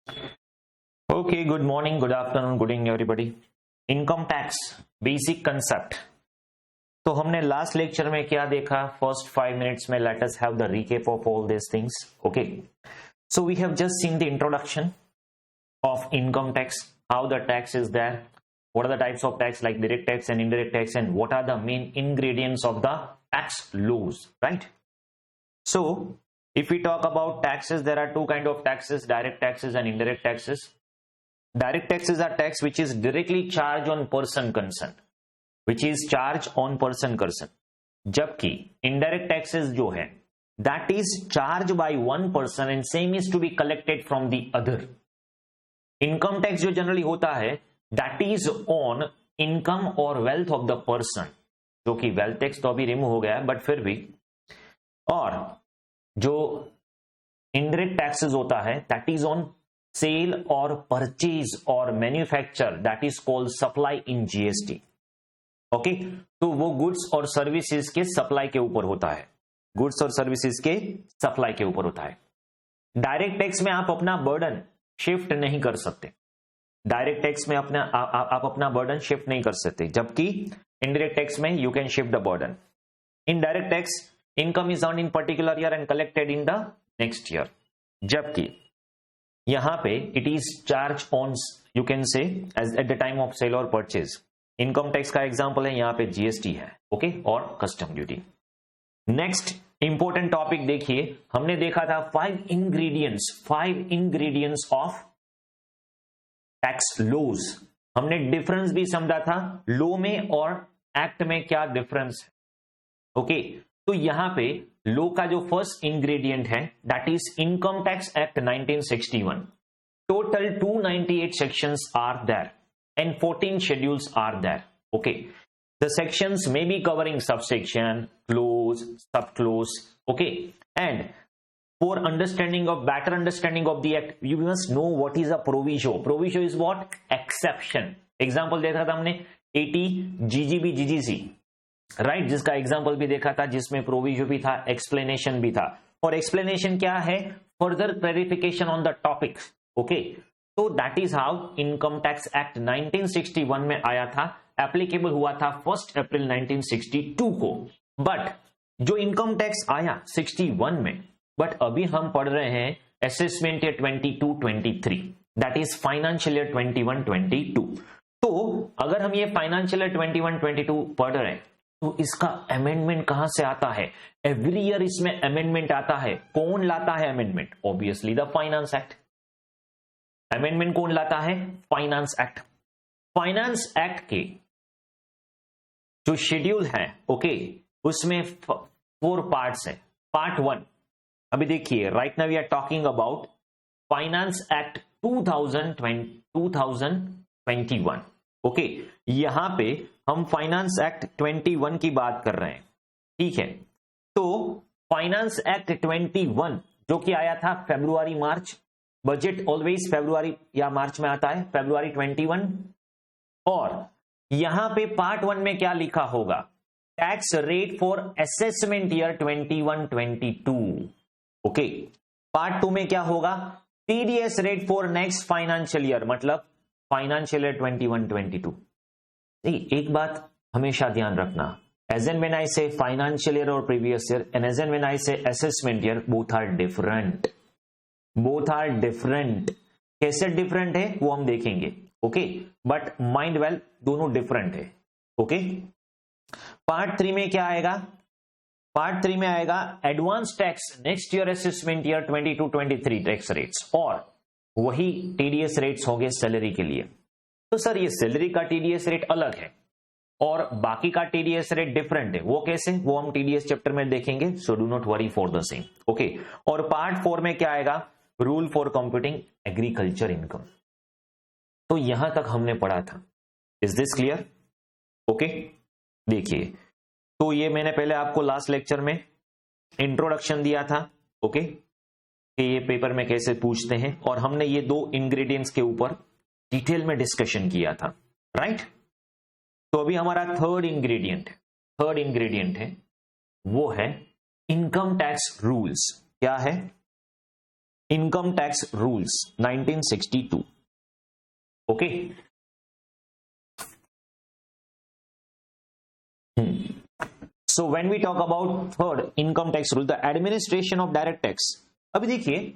Okay, good morning, good afternoon, good evening everybody. Income tax basic concept. तो हमने last lecture में क्या देखा? फर्स्ट 5 मिनट्स में let us have the recap of all this things. Okay, so we have just seen the introduction of income tax, how the tax is there, what are the types of tax like direct tax and indirect tax, and what are the main ingredients of the tax laws, right? So if we talk about taxes, there are two kind of taxes, direct taxes and indirect taxes. Direct taxes are tax which is directly charged on person concerned, which is charged on person concerned. जबकि indirect taxes जो है that is charged by one person and same is to be collected from the other. Income tax जो generally होता है that is on income or wealth of the person, जो कि wealth tax तो अभी remove हो गया है बट फिर भी. और जो indirect taxes होता है that is on sale or purchase or manufacture, that is called supply in GST. Okay, तो वो गुड्स और सर्विसेज के सप्लाई के ऊपर होता है, गुड्स और सर्विसेज के सप्लाई के ऊपर होता है. डायरेक्ट टैक्स में आप अपना बर्डन शिफ्ट नहीं कर सकते, डायरेक्ट टैक्स में आप अपना बर्डन शिफ्ट नहीं कर सकते, जबकि इनडायरेक्ट टैक्स में you can shift the burden. In direct tax income is earn in particular year and collected in the next year, जबकि यहां पे it is charge on you can say as at the time of sale और purchase. Income tax का example है, यहां पे GST है, okay, और custom duty. Next important topic देखिए, हमने देखा था 5 इंग्रेडिएंट्स ऑफ टैक्स लॉज. हमने डिफरेंस भी समझा था लॉ में और एक्ट में क्या डिफरेंस है. ओके, तो यहां पे लॉ का जो फर्स्ट इंग्रेडिएंट है that is income tax act 1961. Total 298 sections are there and 14 schedules are there. Okay, the sections may be covering subsection, clause, subclause. Okay, and for better understanding of the act, you must know what is a proviso. Proviso is what? Exception. Example देखा था हमने 80 GGB GGC, right, जिसका example भी देखा था, जिसमें proviso भी था, एक्सप्लेनेशन भी था. और एक्सप्लेनेशन क्या है? Further clarification on the topic. Okay, तो that is how income tax act 1961 में आया था, एप्लीकेबल हुआ था 1 अप्रैल 1962 को. बट जो इनकम टैक्स आया 61 में, बट अभी हम पढ़ रहे हैं assessment year 22-23, that is financial year 21-22. तो अगर हम ये फाइनेंशियल ईयर 21-22 पढ़ रहे हैं तो इसका अमेंडमेंट कहां से आता है? एवरी ईयर इसमें अमेंडमेंट आता है. कौन लाता है amendment? Obviously the finance act. Amendment कौन लाता है? Finance act. फाइनेंस एक्ट के जो शेड्यूल है, ओके, उसमें 4 पार्ट्स है. पार्ट 1, अभी देखिए, right now we are talking about finance act 2021. Okay, यहां पे हम फाइनेंस एक्ट 21 की बात कर रहे हैं, ठीक है. तो फाइनेंस एक्ट 21 जो कि आया था फरवरी मार्च, बजट ऑलवेज फरवरी या मार्च में आता है, फरवरी 21. और यहां पे पार्ट 1 में क्या लिखा होगा? Tax rate for assessment year 21-22. Okay, part 2 में क्या होगा? TDS rate for next financial year, मतलब फाइनेंशियल ईयर 21-22. एक बात हमेशा ध्यान रखना, as and when I say financial year और previous year, and as and when I say assessment year, both are different. Both are different. कैसे different है वो हम देखेंगे, ओके, बट माइंड वेल, दोनों डिफरेंट है. ओके, पार्ट 3 में क्या आएगा? पार्ट 3 में आएगा advance tax next year assessment year 22-23 tax rates, और वही टीडीएस रेट्स होंगे सैलरी के लिए. तो सर ये सैलरी का टीडीएस रेट अलग है और बाकी का टीडीएस रेट डिफरेंट है, वो कैसे? वो हम टीडीएस चैप्टर में देखेंगे, so do not worry for the same. Okay, और पार्ट 4 में क्या आएगा? Rule for computing agriculture income. तो यहां तक हमने पढ़ा था. Is this clear? ओके, देखिए, तो ये मैंने पहले आपको लास्ट लेक्चर में इंट्रोडक्शन दिया था, ओके, कि ये पेपर में कैसे पूछते हैं, और हमने ये 2 इंग्रेडिएंट्स के ऊपर डिटेल में डिस्कशन किया था, राइट. तो अभी हमारा थर्ड इंग्रेडिएंट है, वो है इनकम टैक्स रूल्स. क्या है? Income tax rules 1962. Okay. So when we talk about third income tax rule, the administration of direct tax. अभी देखिए,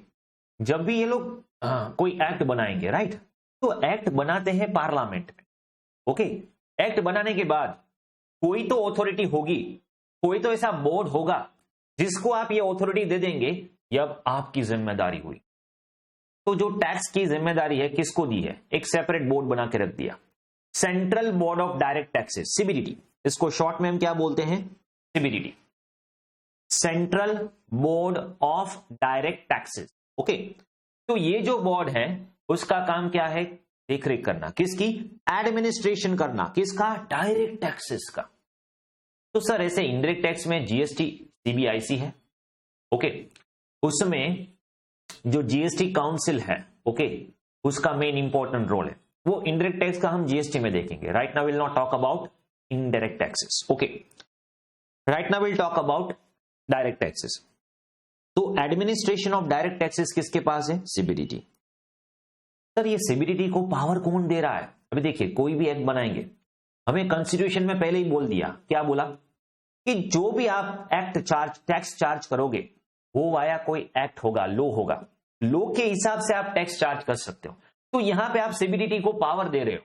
जब भी ये लोग कोई एक्ट बनाएंगे, राइट, तो एक्ट बनाते हैं पार्लियामेंट में. ओके. एक्ट बनाने के बाद कोई तो अथॉरिटी होगी, कोई तो ऐसा बोर्ड होगा जिसको आप ये अथॉरिटी दे देंगे, ये अब आपकी जिम्मेदारी हुई. तो जो टैक्स की जिम्मेदारी है किसको दी है? एक सेपरेट बोर्ड बना के रख दिया, central board of direct taxes, CBDT. इसको शॉर्ट में हम क्या बोलते हैं? CBDT, central board of direct taxes. Okay. तो ये जो बोर्ड है उसका काम क्या है? देखरेख करना. किसकी? एडमिनिस्ट्रेशन करना. किसका? डायरेक्ट टैक्सेस का. तो सर ऐसे इनडायरेक्ट टैक्स में जीएसटी, सीबीआईसी है. ओके. उसमें जो जीएसटी काउंसिल है, ओके, उसका मेन इंपॉर्टेंट रोल है. वो इनडायरेक्ट टैक्स का हम जीएसटी में देखेंगे. Right now will not talk about indirect taxes. Okay. Right now will talk about direct taxes. तो एडमिनिस्ट्रेशन ऑफ डायरेक्ट टैक्सेस किसके पास है? सीबीडीटी. सर ये सीबीडीटी को पावर कौन दे रहा है? अभी देखिए, कोई भी एक्ट बनाएंगे, हमें कॉन्स्टिट्यूशन में पहले ही बोल दिया, क्या बोला? कि जो भी आप एक्ट टैक्स चार्ज करोगे वो वाया कोई एक्ट होगा, लो होगा, लो के हिसाब से आप टैक्स चार्ज कर सकते हो. तो यहां पे आप सीबीडीटी को पावर दे रहे हो.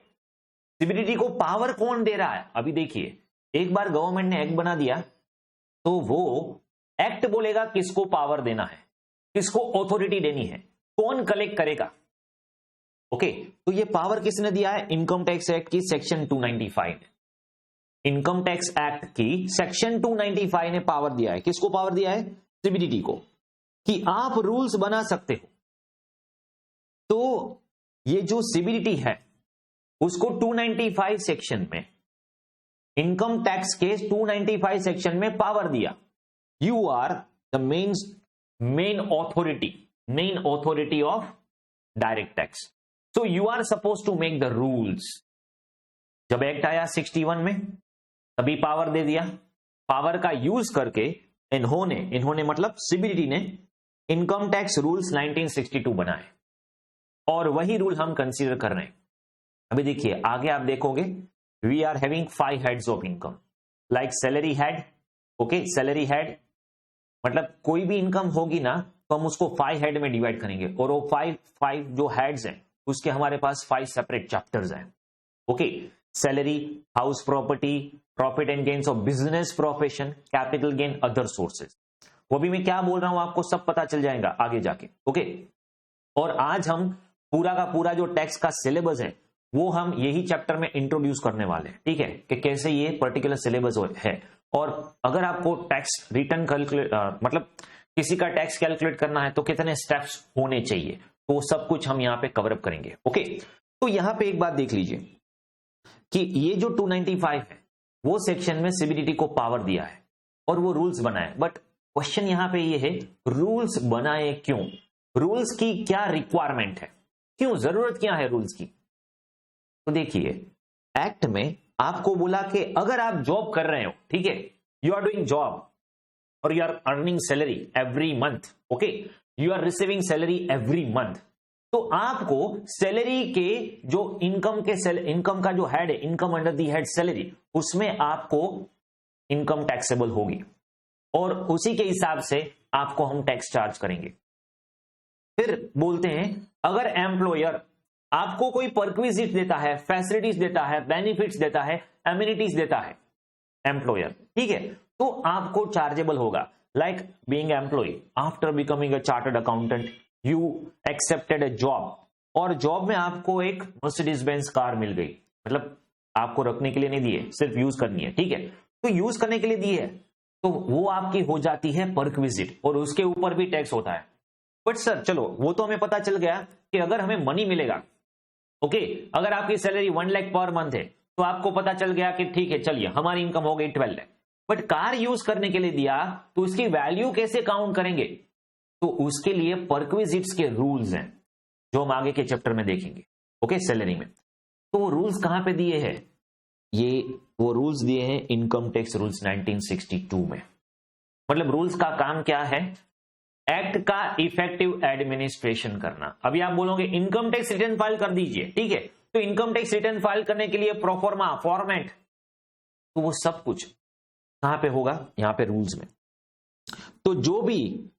सीबीडीटी को पावर कौन दे रहा है? अभी देखिए, एक बार गवर्नमेंट ने एक्ट बना दिया तो वो एक्ट बोलेगा किसको पावर देना है, किसको अथॉरिटी देनी है, कौन कलेक्ट करेगा. ओके. तो ये पावर किसने दिया है? इनकम टैक्स एक्ट की सेक्शन 295 ने. इनकम टैक्स एक्ट की सेक्शन 295 ने पावर दिया है. किसको पावर दिया है? सीबीडीटी को, कि आप रूल्स बना सकते हो. तो ये जो सीबीडीटी है उसको 295 सेक्शन में, इनकम टैक्स के 295 सेक्शन में पावर दिया. You are the main authority of direct tax. So you are supposed to make the rules. जब एक्ट आया 61 में, तभी पावर दे दिया. पावर का यूज करके इन्होंने मतलब सीबीडीटी ने इनकम टैक्स रूल्स 1962 बनाए, और वही रूल हम कंसीडर कर रहे हैं. अभी देखिए, आगे आप देखोगे, we are having 5 heads of income, like salary head. Okay. Salary head मतलब कोई भी इनकम होगी ना तो हम उसको 5 हेड में डिवाइड करेंगे, और वो 5 जो हेड्स हैं उसके हमारे पास 5 सेपरेट चैप्टर्स हैं. Okay. Salary, house property, profit and gains of business profession, capital gain, other sources. वो भी मैं क्या बोल रहा हूं आपको सब पता चल जाएगा आगे जाके. ओके. और आज हम पूरा का पूरा जो टैक्स का सिलेबस है वो हम यही चैप्टर में इंट्रोड्यूस करने वाले हैं. ठीक है, कि कैसे ये पर्टिकुलर सिलेबस है. और अगर आपको टैक्स रिटर्न कैलकुलेट मतलब किसी का टैक्स कैलकुलेट करना है तो कितने स्टेप्स होने चाहिए, तो सब कुछ हम यहाँ पे कवर अप करेंगे. ओके. तो यहाँ पे एक बात देख लीजिए कि ये जो 295 है वो सेक्शन में सीबीडीटी को पावर दिया है और वो रूल्स बनाए. बट क्वेश्चन यहाँ पे ये है, रूल्स बनाए क्यों? रूल्स की क्या रिक्वायरमेंट है, क्यों जरूरत क्या है रूल्स की? तो देखिए, एक्ट में आपको बोला कि अगर आप जॉब कर रहे हो, ठीक है, यू आर डूइंग जॉब और you are earning salary every month. Okay. You are receiving salary every month. तो आपको सैलरी के जो इनकम का जो हेड है, income under the head salary, उसमें आपको इनकम टैक्सेबल होगी और उसी के हिसाब से आपको हम टैक्स चार्ज करेंगे. फिर बोलते हैं, अगर एम्प्लॉयर आपको कोई परक्विजिट देता है, फैसिलिटीज देता है, बेनिफिट्स देता है, एमिनिटीज देता है एम्प्लॉयर, ठीक है, तो आपको चार्जेबल होगा. Like being employ, after becoming a chartered accountant, you accepted a job, और जॉब में आपको एक मर्सिडीज बेंज कार मिल गई, मतलब आपको रखने के लिए नहीं दिए, सिर्फ यूज करनी है. ठीक है, तो यूज करने के लिए दी है तो वो आपकी हो जाती है परक्विजिट और उसके ऊपर भी टैक्स होता है. बट सर चलो, वो तो हमें पता चल गया कि अगर हमें मनी मिलेगा, ओके, अगर आपकी सैलरी 1 लाख पर मंथ है तो आपको पता चल गया कि ठीक है, चलिए हमारी इनकम हो गई 12 लाख. बट कार यूज करने के लिए दिया तो उसकी वैल्यू कैसे काउंट करेंगे? तो उसके लिए परक्विजिट्स के रूल्स हैं जो हम आगे के चैप्टर में देखेंगे. ओके, सैलरी में. तो वो रूल्स कहां पे दिए हैं? ये वो रूल्स दिए हैं इनकम टैक्स रूल्स 1962 में. मतलब रूल्स का काम क्या है? एक्ट का इफेक्टिव एडमिनिस्ट्रेशन करना। अभी आप बोलोगे इनकम टैक्स रिटर्न फाइल कर दीजिए, ठीक है, तो इनकम टैक्स रिटर्न फाइल करने के लिए प्रोफॉर्मा फॉर्मेट, तो वो सब कुछ कहां पे होगा, यहां पे रूल्स में। तो जो भी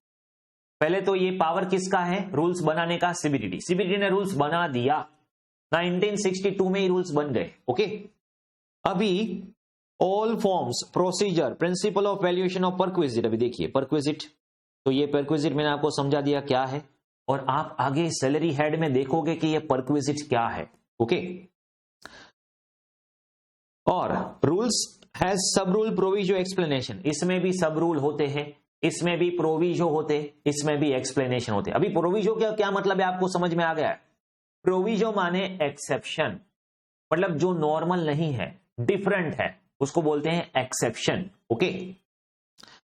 पहले तो ये पावर किसका है रूल्स बनाने का, सीबीडीटी। सीबीडीटी ने रूल्स बना दिया, 1962 में ही रूल्स बन गए। ओके, अभी all forms procedure principle of valuation of perquisite, अभी देखिए परक्विजिट, तो ये परक्विजिट मैंने आपको समझा दिया क्या है, और आप आगे सैलरी हेड में देखोगे कि ये परक्विजिट क्या है। ओके, और रूल्स हैज सब रूल प्रोविजो एक्सप्लेनेशन, इसमें भी सब रूल होते हैं, इसमें भी प्रोविजो होते, इसमें भी एक्सप्लेनेशन होते। अभी प्रोविजो का क्या मतलब है आपको समझ में आ गया है। प्रोविजो माने एक्सेप्शन, मतलब जो नॉर्मल नहीं है, डिफरेंट है, उसको बोलते हैं exception. Okay,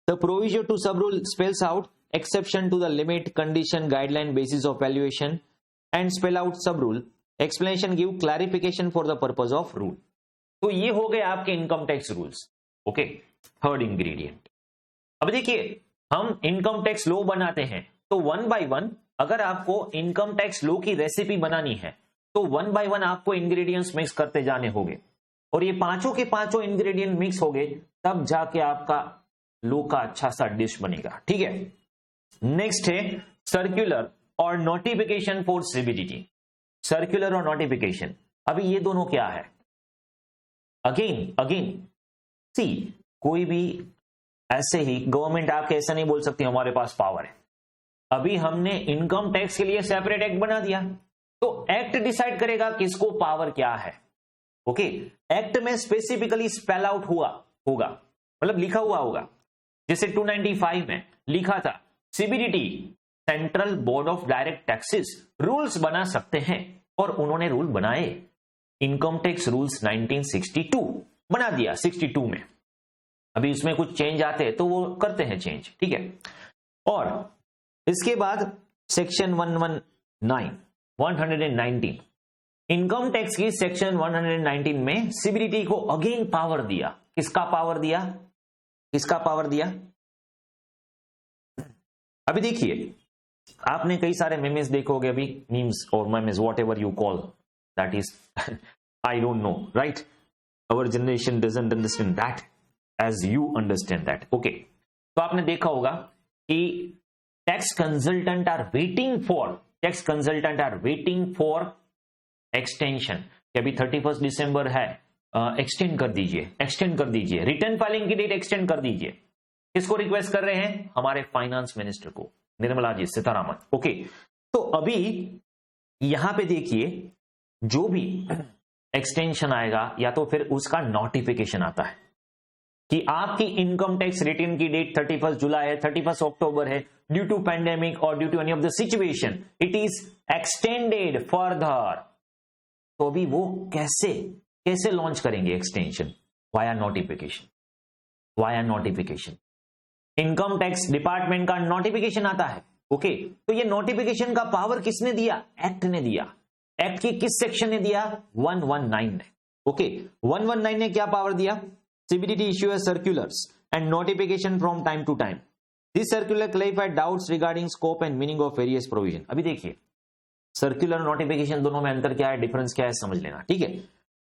the proviso to sub rule spells out exception to the limit condition guideline basis of valuation and spell out sub rule explanation give clarification for the purpose of rule. तो ये हो गए आपके income tax rules. Okay, third ingredient. अब देखिए हम income tax law बनाते हैं, तो वन बाय वन अगर आपको इनकम टैक्स लॉ की रेसिपी बनानी है तो वन बाय वन आपको इंग्रेडिएंट्स मिक्स करते जाने होंगे, और ये पांचों के पांचों इंग्रेडिएंट मिक्स हो गए तब जाके आपका लॉ का अच्छा सा डिश बनेगा। ठीक है, नेक्स्ट है सर्कुलर और नोटिफिकेशन फॉर सीबीडीटी। सर्कुलर और नोटिफिकेशन, अभी ये दोनों क्या है, अगेन सी, कोई भी ऐसे ही गवर्नमेंट आपके ऐसा नहीं बोल सकती हमारे पास पावर है। अभी हमने इनकम टैक्स के लिए सेपरेट एक्ट बना दिया, तो एक्ट डिसाइड करेगा किसको पावर क्या है। ओके, एक्ट में स्पेसिफिकली स्पेल आउट होगा, मतलब लिखा हुआ होगा। जैसे 295 में लिखा था CBDT central board of direct taxes rules बना सकते हैं, और उन्होंने रूल बनाए। इनकम टैक्स रूल्स 1962 बना दिया 62 में। अभी उसमें कुछ चेंज आते हैं तो वो करते हैं चेंज, ठीक है। और इसके बाद सेक्शन 119 इनकम टैक्स की सेक्शन 119 में सीबीडीटी को अगेन पावर दिया। किसका पावर दिया, किसका पावर दिया। अभी देखिए आपने कई सारे मेमेस देखोगे, अभी मीम्स और memes whatever you call that is I don't know, right, our generation doesn't understand that as you understand that. Okay, तो आपने देखा होगा कि tax consultant are waiting for extension, कि अभी 31 दिसंबर है, एक्सटेंड कर दीजिए, रिटर्न फाइलिंग की डेट एक्सटेंड कर दीजिए। किसको रिक्वेस्ट कर रहे हैं, हमारे फाइनेंस मिनिस्टर को, निर्मला जी सीतारामन। ओके, तो अभी यहां पे देखिए जो भी एक्सटेंशन आएगा या तो फिर उसका नोटिफिकेशन आता है कि आपकी इनकम टैक्स रिटर्न की डेट 31 जुलाई है, 31 अक्टूबर है, ड्यू टू पैंडेमिक और due to any of the situation it is extended further. तो अभी वो कैसे लॉन्च करेंगे extension, via notification. Income tax department का नोटिफिकेशन आता है। ओके, तो ये नोटिफिकेशन का पावर किसने दिया, एक्ट ने दिया। एक्ट की किस सेक्शन ने दिया, 119 ने। ओके, 119 ने क्या पावर दिया, CBDT issues circulars and notification from time to time. This circular clarified doubts regarding scope and meaning of various provision. अभी देखिए सर्कुलर और नोटिफिकेशन दोनों में अंतर क्या है, डिफरेंस क्या है, समझ लेना। ठीक है,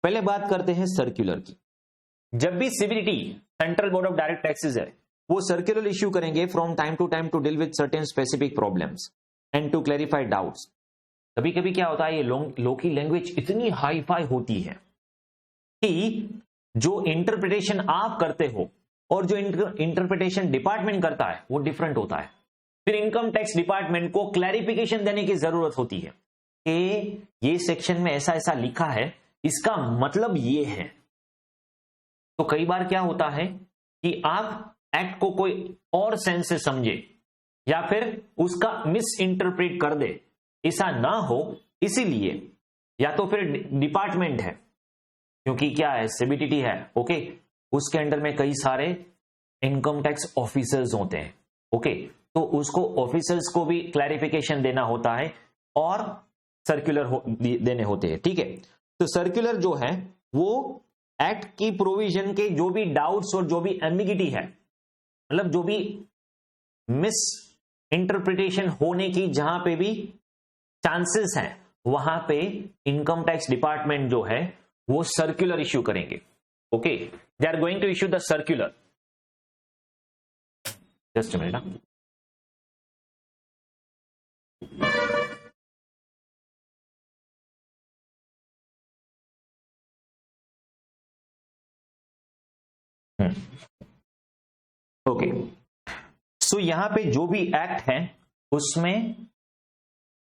पहले बात करते हैं सर्कुलर की। जब भी CBDT central board of direct taxes है, वो सर्कुलर इश्यू करेंगे from time to time to deal with certain specific problems and to clarify doubts. कभी कभी क्या होता है, ये लॉ की लैंग्वेज इतनी हाई फाई होती है कि जो इंटरप्रिटेशन आप करते हो और जो इंटरप्रिटेशन डिपार्टमेंट करता है वो डिफरेंट होता है। फिर इनकम टैक्स डिपार्टमेंट को क्लैरिफिकेशन देने की जरूरत होती है कि ये सेक्शन में ऐसा ऐसा लिखा है, इसका मतलब ये है। तो कई बार क्या होता है कि आप एक्ट को कोई और सेंस से समझे या फिर उसका मिस इंटरप्रेट कर दे, ऐसा ना हो, इसीलिए या तो फिर डिपार्टमेंट है, क्योंकि क्या है सीबीडीटी है, ओके, उसके अंडर में कई सारे इनकम टैक्स ऑफिसर्स होते हैं। ओके, तो उसको ऑफिसर्स को भी क्लैरिफिकेशन देना होता है और सर्कुलर देने होते हैं। ठीक है, तो सर्कुलर जो है वो एक्ट की प्रोविजन के जो भी डाउट्स और जो भी एम्बिगिटी है, मतलब जो भी मिस इंटरप्रिटेशन होने की जहां पे भी चांसेस हैं, वहां पे इनकम टैक्स डिपार्टमेंट जो है वो सर्कुलर इश्यू करेंगे. Okay, they are going to issue the circular. Just a minute. Okay, so यहां पे जो भी एक्ट है उसमें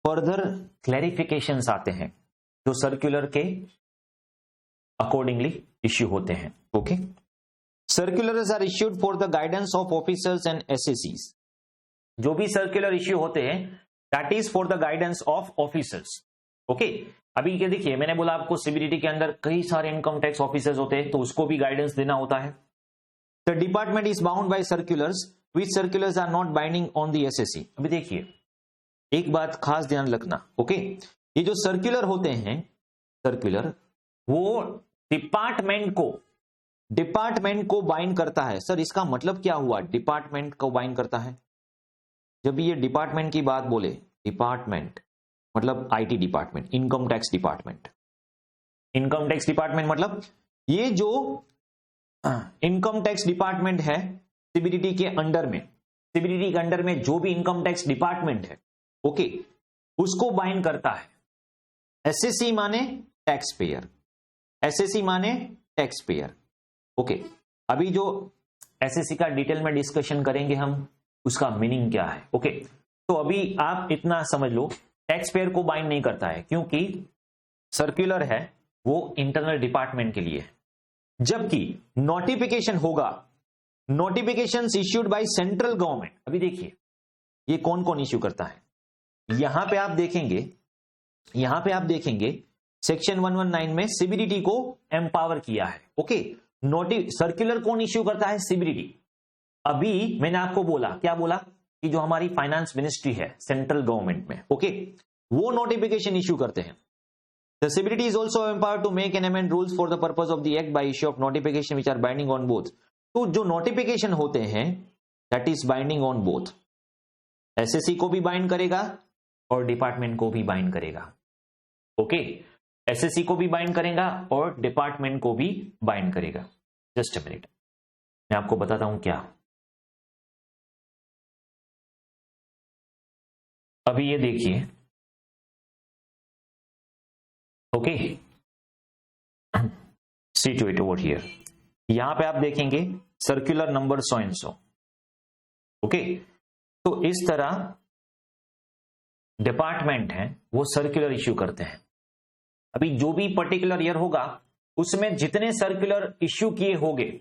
फर्दर क्लैरिफिकेशंस आते हैं जो सर्कुलर के अकॉर्डिंगली इश्यू होते हैं. Okay, circulars are issued for the guidance of officers and एसएसीज. जो भी सर्कुलर इश्यू होते हैं that is for the guidance of officers. Okay, अभी ये देखिए मैंने बोला आपको सीबीडीटी के अंदर कई सारे इनकम टैक्स ऑफिसर्स होते हैं तो उसको भी गाइडेंस देना होता है. The department is bound by circulars which circulars are not binding on the SSC. अभी देखिए एक बात खास ध्यान रखना. ओके, ये जो सर्कुलर होते हैं सर्कुलर वो डिपार्टमेंट को बाइंड करता है. सर इसका मतलब क्या हुआ डिपार्टमेंट को बाइंड करता है? जब ये डिपार्टमेंट की बात बोले, डिपार्टमेंट मतलब IT department, income tax department. Income tax department मतलब ये जो इनकम टैक्स डिपार्टमेंट है सीबीडीटी के अंडर में, सीबीडीटी के अंडर में जो भी इनकम टैक्स डिपार्टमेंट है ओके उसको बाइंड करता है. एसएससी माने टैक्स पेयर, एसएससी माने टैक्स पेयर. ओके, अभी जो एसएससी का डिटेल में डिस्कशन करेंगे हम, उसका मीनिंग क्या है. ओके, तो अभी आप इतना समझ लो टैक्स पेयर को बाइंड नहीं करता है क्योंकि सर्कुलर है वो इंटरनल डिपार्टमेंट के लिए है. जबकि नोटिफिकेशन होगा, notification issued by central government. अभी देखिए ये कौन कौन इश्यू करता है. यहां पे आप देखेंगे सेक्शन 119 में सीबीडीटी को एम्पावर किया है. ओके, सर्कुलर कौन इश्यू करता है? सीबीडीटी. अभी मैंने आपको बोला, क्या बोला कि जो हमारी फाइनेंस मिनिस्ट्री है सेंट्रल गवर्नमेंट में ओके वो नोटिफिकेशन इश्यू करते हैं. The CBDT is also empowered to make and amend rules for the purpose of the act by issue of notification which are binding on both. तो जो notification होते हैं that is binding on both. SSC को भी bind करेगा और department को भी बाइंड करेगा. ओके, एसएससी को भी बाइंड करेगा और डिपार्टमेंट को भी बाइंड करेगा. जस्ट अ मिनट, मैं आपको बताता हूं क्या. अभी ये देखिए okay, see to it over here. यहां पे आप देखेंगे circular number so and so. Okay, तो इस तरह डिपार्टमेंट है वो सर्कुलर इश्यू करते हैं. अभी जो भी पर्टिकुलर ईयर होगा उसमें जितने सर्कुलर इश्यू किए होंगे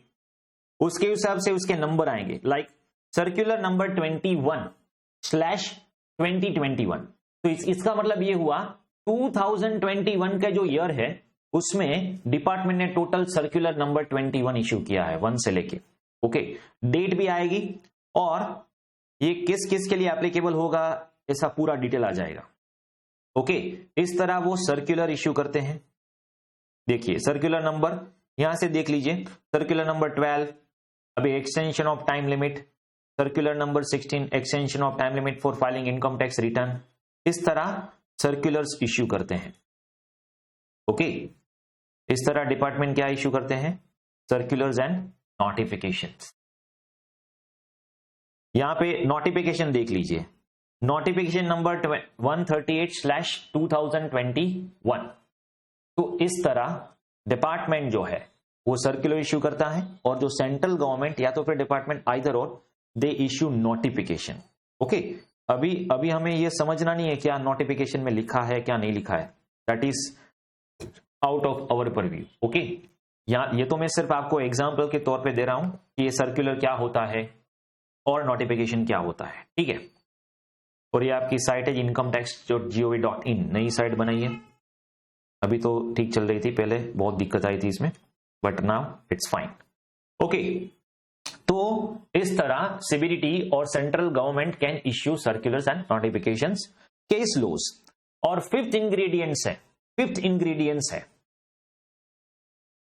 उसके हिसाब से उसके नंबर आएंगे. Like circular number 21/2021. तो इसका मतलब ये हुआ 2021 का जो ईयर है उसमें डिपार्टमेंट ने टोटल सर्कुलर नंबर 21 इश्यू किया है 1 से लेके. ओके, डेट भी आएगी और ये किस किस के लिए एप्लीकेबल होगा ऐसा पूरा डिटेल आ जाएगा. ओके, इस तरह वो सर्कुलर इश्यू करते हैं. देखिए सर्कुलर नंबर यहां से देख लीजिए, सर्कुलर नंबर 12 अभी extension of time limit, circular number 16 extension of time limit for filing income tax return. इस तरह सर्कुलर्स इश्यू करते हैं. ओके, इस तरह डिपार्टमेंट क्या इश्यू करते हैं? Circulars and notifications. यहां पे नोटिफिकेशन देख लीजिए, नोटिफिकेशन नंबर 138/2021. तो इस तरह डिपार्टमेंट जो है वो सर्कुलर इश्यू करता है और जो सेंट्रल गवर्नमेंट या तो फिर डिपार्टमेंट आइदर और दे इश्यू नोटिफिकेशन. ओके, अभी हमें ये समझना नहीं है क्या नोटिफिकेशन में लिखा है क्या नहीं लिखा है. That is out of our purview. Okay, ये तो मैं सिर्फ आपको एग्जांपल के तौर पे दे रहा हूं कि ये सर्कुलर क्या होता है और नोटिफिकेशन क्या होता है. ठीक है, और ये आपकी साइट है incometax.gov.in, नई साइट बनाई है. अभी तो ठीक चल रही थी, पहले बहुत दिक्कत आई थी इसमें, but now it's fine. Okay, तो इस तरह सीबीडीटी और central government can issue circulars and notifications. Case laws और फिफ्थ इंग्रेडिएंट्स है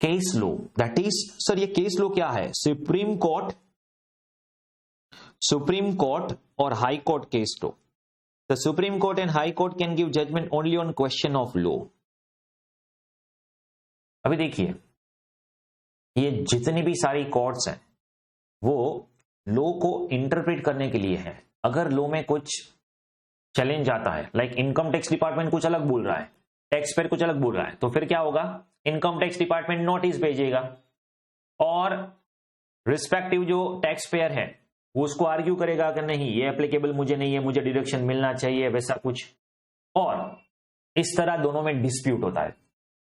case law. That is, sir ये केस लॉ क्या है? सुप्रीम कोर्ट सुप्रीम कोर्ट और high court case law, the supreme court and high court can give judgment only on question of law. अभी देखिए, ये जितनी भी सारी कोर्ट्स हैं वो लॉ को इंटरप्रेट करने के लिए है। अगर लॉ में कुछ चैलेंज आता है, लाइक इनकम टैक्स डिपार्टमेंट कुछ अलग बोल रहा है, टैक्स पेयर कुछ अलग बोल रहा है, तो फिर क्या होगा, इनकम टैक्स डिपार्टमेंट नोटिस भेजेगा और रिस्पेक्टिव जो टैक्स पेयर है वो उसको आर्ग्यू करेगा कि नहीं ये एप्लीकेबल मुझे नहीं है, मुझे डिडक्शन मिलना चाहिए, वैसा कुछ। और इस तरह दोनों में डिस्प्यूट होता है।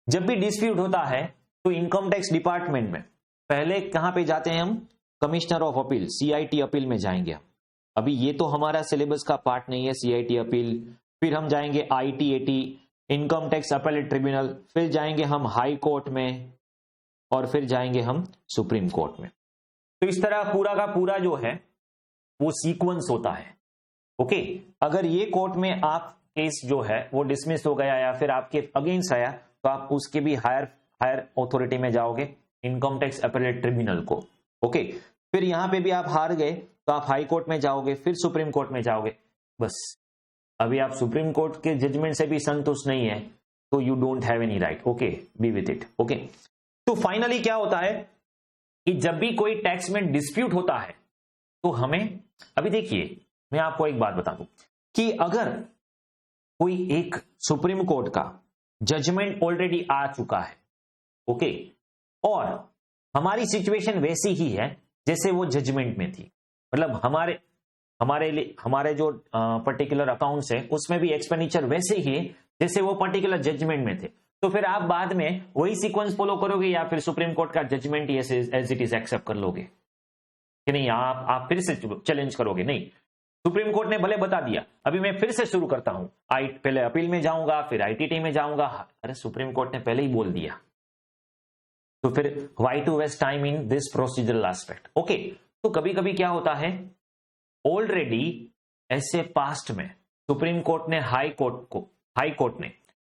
जब भी डिस्प्यूट होता है तो इनकम टैक्स डिपार्टमेंट में पहले कहां पे जाते हैं हम, commissioner of appeal, CIT appeal में जाएंगे। अभी ये तो हमारा सिलेबस का पार्ट नहीं है, CIT अपील, फिर हम जाएंगे ITAT, income tax appellate tribunal, फिर जाएंगे हम हाई कोर्ट में और फिर जाएंगे हम सुप्रीम कोर्ट में। तो इस तरह पूरा का पूरा जो है वो सीक्वेंस होता है। ओके, अगर ये कोर्ट में आप केस जो है वो डिसमिस हो गया या फिर आपके अगेंस्ट आया तो आप उसके भी हायर अथॉरिटी में जाओगे, इनकम टैक्स अपीलेट ट्रिब्यूनल को। ओके, फिर यहां पे भी आप हार गए तो आप हाई कोर्ट में जाओगे, फिर सुप्रीम कोर्ट में जाओगे। बस अभी आप सुप्रीम कोर्ट के जजमेंट से भी संतुष्ट नहीं है तो you don't have any right. Okay, B with it. Okay, तो फाइनली क्या होता है कि जब भी कोई टैक्स में डिस्प्यूट होता है तो हमें, अभी देखिए मैं आपको एक बात बता दूं कि अगर कोई एक सुप्रीम कोर्ट का जजमेंट ऑलरेडी आ चुका है, ओके, और हमारी सिचुएशन वैसी ही है जैसे वो जजमेंट में थी, मतलब हमारे जो पर्टिकुलर अकाउंट्स है उसमें भी एक्सपेंडिचर वैसे ही है जैसे वो पर्टिकुलर जजमेंट में थे, तो फिर आप बाद में वही सीक्वेंस फॉलो करोगे या फिर सुप्रीम कोर्ट का judgment as it is accept कर लोगे कि नहीं, आप फिर से चैलेंज करोगे? नहीं, सुप्रीम कोर्ट ने भले बता दिया, अभी मैं फिर से शुरू करता हूं, पहले अपील में जाऊंगा फिर ITT में जाऊंगा, अरे सुप्रीम कोर्ट ने पहले ही बोल दिया, तो फिर why to waste time in this procedural aspect. Okay, तो कभी कभी क्या होता है, ऑलरेडी ऐसे पास्ट में सुप्रीम कोर्ट ने हाई कोर्ट ने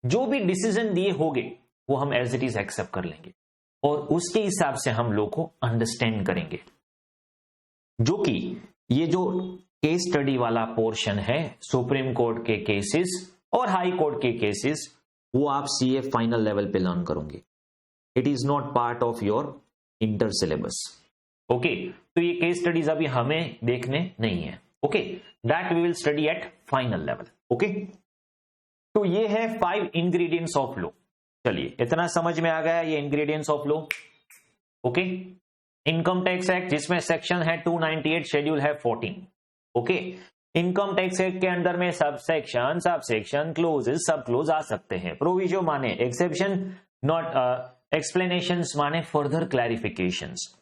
जो भी डिसीजन दिए होंगे वो हम एज इट इज एक्सेप्ट कर लेंगे और उसके हिसाब से हम लोग को अंडरस्टैंड करेंगे, जो कि ये जो केस स्टडी वाला पोर्शन है सुप्रीम कोर्ट के केसेस और हाई कोर्ट के केसेस, वो आप CA फाइनल लेवल पे लर्न करोगे। It is not part of your inter syllabus. Okay, तो ये केस स्टडीज अभी हमें देखने नहीं है। Okay, that we will study at final level. Okay, तो ये है 5 इंग्रेडिएंट्स ऑफ लॉ। चलिए, इतना समझ में आ गया ये ingredients of law. Okay, income tax act जिसमें सेक्शन है 298, शेड्यूल है 14। ओके, इनकम टैक्स एक्ट के अंदर में सब सेक्शन क्लोजेस सब क्लोज आ सकते हैं। प्रोविजो माने एक्सेप्शन, नॉट एक्सप्लेनेशंस माने फर्दर क्लैरिफिकेशंस।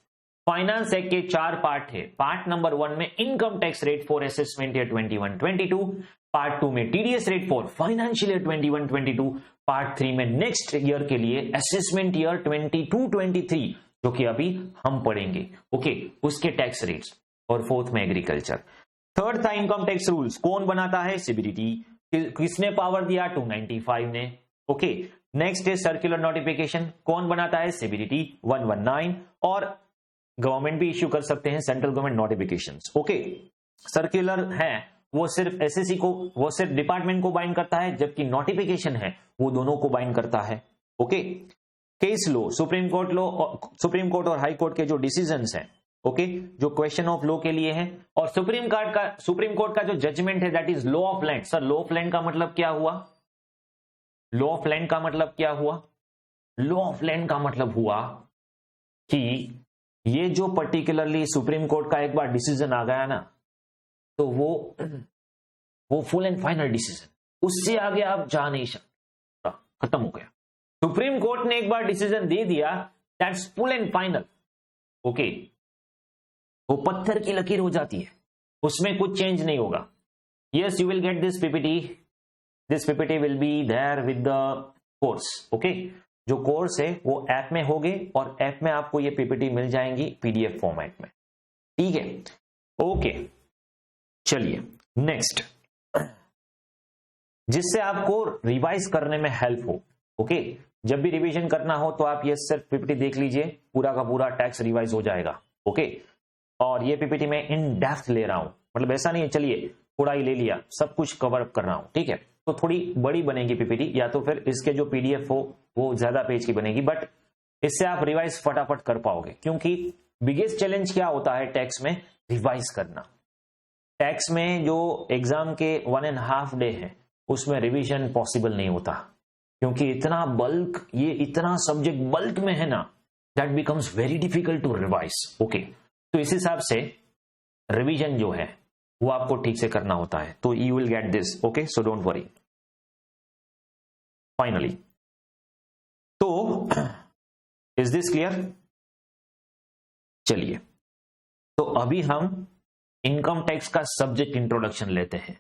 फाइनेंस एक्ट के 4 पार्ट है। पार्ट नंबर 1 में income tax rate for assessment year 21-22, part 2 में TDS rate for financial year 21-22, part 3 में नेक्स्ट ईयर के लिए असेसमेंट ईयर 22-23 जो कि अभी हम पढ़ेंगे। ओके, उसके टैक्स रेट्स, और 4th में एग्रीकल्चर। 3rd था इनकम टैक्स रूल्स, कौन बनाता है? CBDT। किसने पावर दिया? 295 ने। ओके, नेक्स्ट है सर्कुलर नोटिफिकेशन, कौन बनाता है? CBDT 119, और गवर्नमेंट भी इश्यू कर सकते हैं central government notifications. Okay, circular है वो सिर्फ SSC को, वो सिर्फ डिपार्टमेंट को बाइंड करता है, जबकि नोटिफिकेशन है वो दोनों को बाइंड करता है। ओके, केस लो, सुप्रीम कोर्ट और हाई कोर्ट के जो डिसीजंस हैं, ओके, जो क्वेश्चन ऑफ लॉ के लिए है, और सुप्रीम कोर्ट का जो जजमेंट है that is law of land. Sir, law of land का मतलब क्या हुआ? लॉ ऑफ लैंड का मतलब क्या हुआ? लॉ ऑफ लैंड का मतलब हुआ कि ये जो पर्टिकुलरली सुप्रीम कोर्ट का एक बार डिसीजन आ गया ना, तो वो फुल एंड फाइनल डिसीजन, उससे आगे आप जा नहीं सकते, खत्म हो गया। सुप्रीम कोर्ट ने एक बार डिसीजन दे दिया, that's full and final. Okay, वो पत्थर की लकीर हो जाती है, उसमें कुछ चेंज नहीं होगा। Yes, you will get this PPT, this PPT will be there with the course. Okay, जो कोर्स है वो ऐप में होगे और ऐप में आपको ये PPT मिल जाएंगी PDF फॉर्मेट में, ठीक है? ओके, चलिए नेक्स्ट, जिससे आपको रिवाइज करने में हेल्प हो। ओके, जब भी रिवीजन करना हो तो आप ये सिर्फ PPT देख लीजिए, पूरा का पूरा टैक्स रिवाइज हो जाएगा। ओके, और ये पीपीटी में इन डेप्थ ले रहा हूं, मतलब ऐसा नहीं है चलिए थोड़ा ही ले लिया, सब कुछ कवर अप कर रहा हूं, ठीक है। तो थोड़ी बड़ी बनेगी पीपीटी, या तो फिर इसके जो पीडीएफ हो वो ज्यादा पेज की बनेगी, बट इससे आप रिवाइज फटाफट कर पाओगे, क्योंकि बिगेस्ट चैलेंज क्या होता है टैक्स में, रिवाइज करना। टैक्स में जो एग्जाम के 1.5 डे है उसमें रिवीजन पॉसिबल नहीं होता, क्योंकि इतना बल्क, ये इतना सब्जेक्ट बल्क में है ना, that becomes very difficult to revise. Okay, तो इस हिसाब से रिवीजन जो है वो आपको ठीक से करना होता है, तो you will get this. Okay, so don't worry. Finally, तो इज दिस क्लियर? चलिए, तो अभी हम इनकम टैक्स का सब्जेक्ट इंट्रोडक्शन लेते हैं।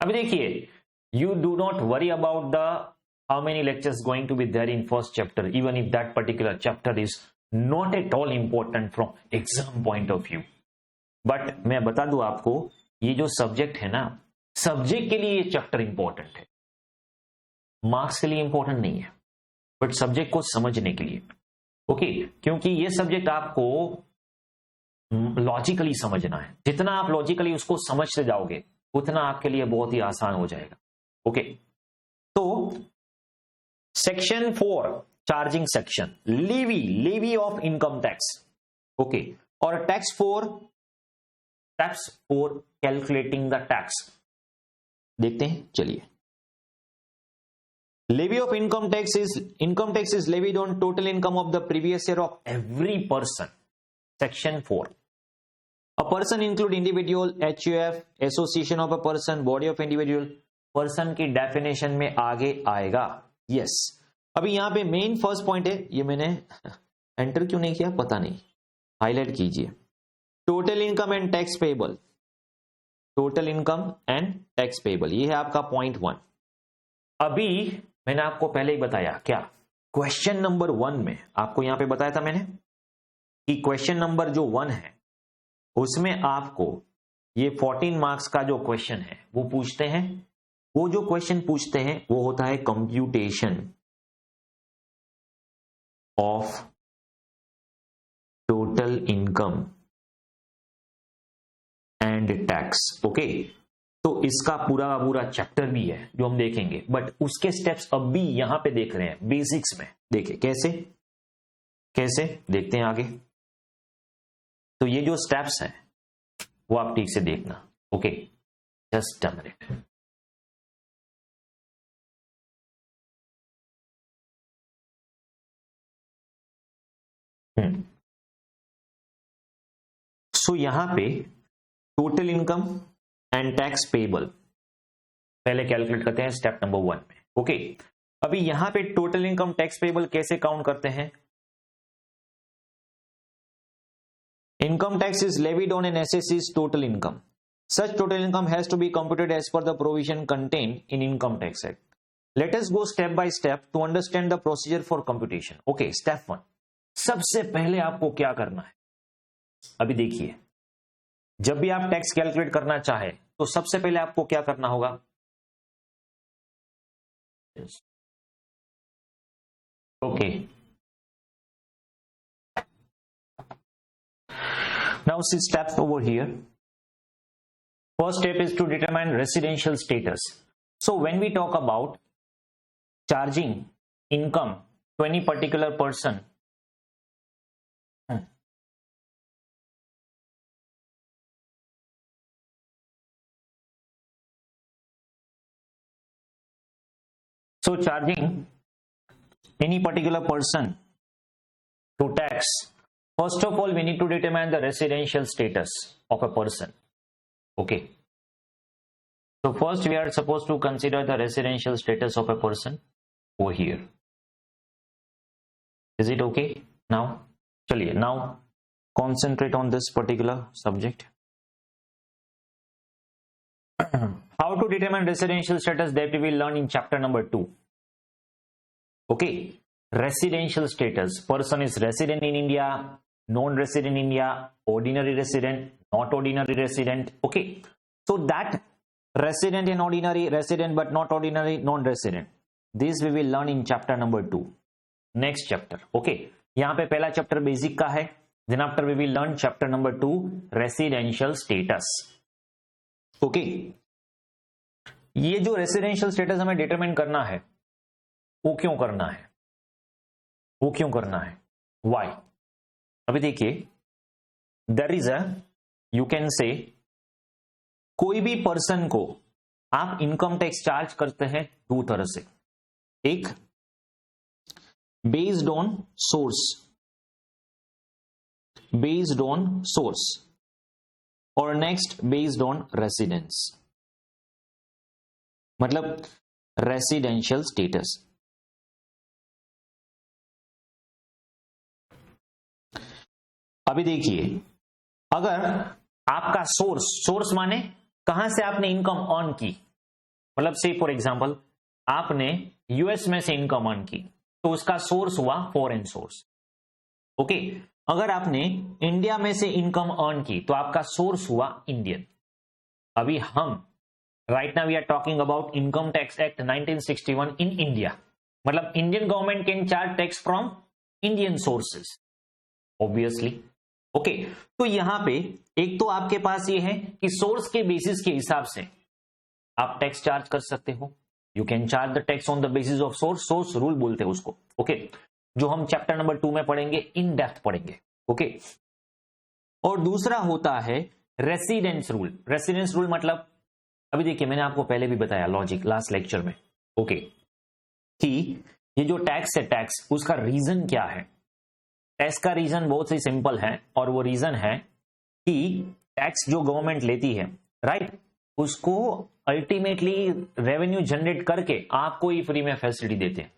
अभी देखिए, you do not worry about the how many lectures going to be there in first chapter, even if that particular chapter is not at all important from exam point of view. But मैं बता दूं आपको, ये जो subject है ना, subject के लिए ये चैप्टर इंपॉर्टेंट है, मार्क्स के लिए इंपॉर्टेंट नहीं है, बट सब्जेक्ट को समझने के लिए। ओके, क्योंकि ये सब्जेक्ट आपको लॉजिकली समझना है, जितना आप लॉजिकली उसको समझते जाओगे उतना आपके लिए बहुत ही आसान हो जाएगा। ओके, तो section 4 charging section, levy of income tax. Okay, और tax 4 steps for calculating the tax देखते हैं। चलिए, levy of income tax is levied on total income of the previous year of every person. Section 4, a person include individual, HUF, association of a person, body of individual। Person की definition में आगे आएगा। Yes, अभी यहां पे main first point है, ये मैंने एंटर क्यों नहीं किया पता नहीं, हाईलाइट कीजिए। Total income and tax payable, total income and tax payable, ये है आपका पॉइंट 1। अभी मैंने आपको पहले ही बताया क्या, क्वेश्चन नंबर 1 में आपको यहां पे बताया था मैंने कि क्वेश्चन नंबर जो 1 है उसमें आपको ये 14 मार्क्स का जो क्वेश्चन है वो पूछते हैं। वो जो क्वेश्चन पूछते हैं वो होता है computation of total income and tax. Okay, तो इसका पूरा पूरा चैप्टर भी है जो हम देखेंगे, बट उसके स्टेप्स अब भी यहां पे देख रहे हैं बेसिक्स में। देखिए कैसे कैसे देखते हैं आगे। तो ये जो स्टेप्स हैं वो आप ठीक से देखना। Okay, just a minute. So यहां पे total income and tax payable पहले कैलकुलेट करते हैं स्टेप नंबर 1 में। ओके, अभी यहां पे टोटल इनकम टैक्स पेबल कैसे काउंट करते हैं। Income tax is levied on an assessee's total income. Such total income has to be computed as per the provision contained in Income Tax Act. Let us go step by step to understand the procedure for computation. Okay, step 1. सबसे पहले आपको क्या करना है, अभी देखिए, जब भी आप टैक्स कैलकुलेट करना चाहे तो सबसे पहले आपको क्या करना होगा। Okay, now see steps over here. First step is to determine residential status. So when we talk about charging income to any particular person, so charging any particular person to tax, first of all we need to determine the residential status of a person. Okay, so first we are supposed to consider the residential status of a person over here. Is it okay now? Chaliye, now concentrate on this particular subject. How to determine residential status, that we will learn in chapter number 2. Okay, residential status, person is resident in India, non-resident in India, ordinary resident, not ordinary resident. Okay, so that resident and ordinary, resident but not ordinary, non-resident, this we will learn in chapter number 2, next chapter. Okay, यहाँ पे पहला chapter basic का है, Then after we will learn chapter number 2, residential status. Okay. ये जो residential status हमें determine करना है, वो क्यों करना है, वो क्यों करना है, वाई? अभी देखिए, देयर इज यू कैन से, कोई भी पर्सन को आप इनकम टैक्स चार्ज करते हैं दो तरह से, एक बेस्ड ऑन सोर्स और नेक्स्ट बेस्ड ऑन रेसिडेंस, मतलब रेसिडेंशियल स्टेटस। अभी देखिए, अगर आपका सोर्स माने कहां से आपने इनकम अर्न की, मतलब से फॉर एग्जांपल आपने यूएस में से इनकम अर्न की तो उसका सोर्स हुआ फॉरेन सोर्स। ओके, अगर आपने इंडिया में से इनकम अर्न की तो आपका सोर्स हुआ इंडियन। अभी हम right now we are talking about income tax act 1961 in India, मतलब Indian government can charge tax from Indian sources obviously. Okay, तो यहां पे एक तो आपके पास ये है कि सोर्स के बेसिस के हिसाब से आप टैक्स चार्ज कर सकते हो, you can charge the tax on the basis of source rule बोलते हैं उसको। ओके, जो हम चैप्टर नंबर 2 में पढ़ेंगे, इन डेप्थ पढ़ेंगे। ओके, और दूसरा होता है रेसिडेंस रूल। रेसिडेंस रूल मतलब अभी देखिए, मैंने आपको पहले भी बताया लॉजिक लास्ट लेक्चर में, ओके, कि ये जो टैक्स है, टैक्स उसका रीजन क्या है। टैक्स का रीजन बहुत ही सिंपल है, और वो रीजन है कि टैक्स जो गवर्नमेंट लेती है, राइट, उसको अल्टीमेटली रेवेन्यू जनरेट करके आपको ही फ्री में फैसिलिटी देते हैं।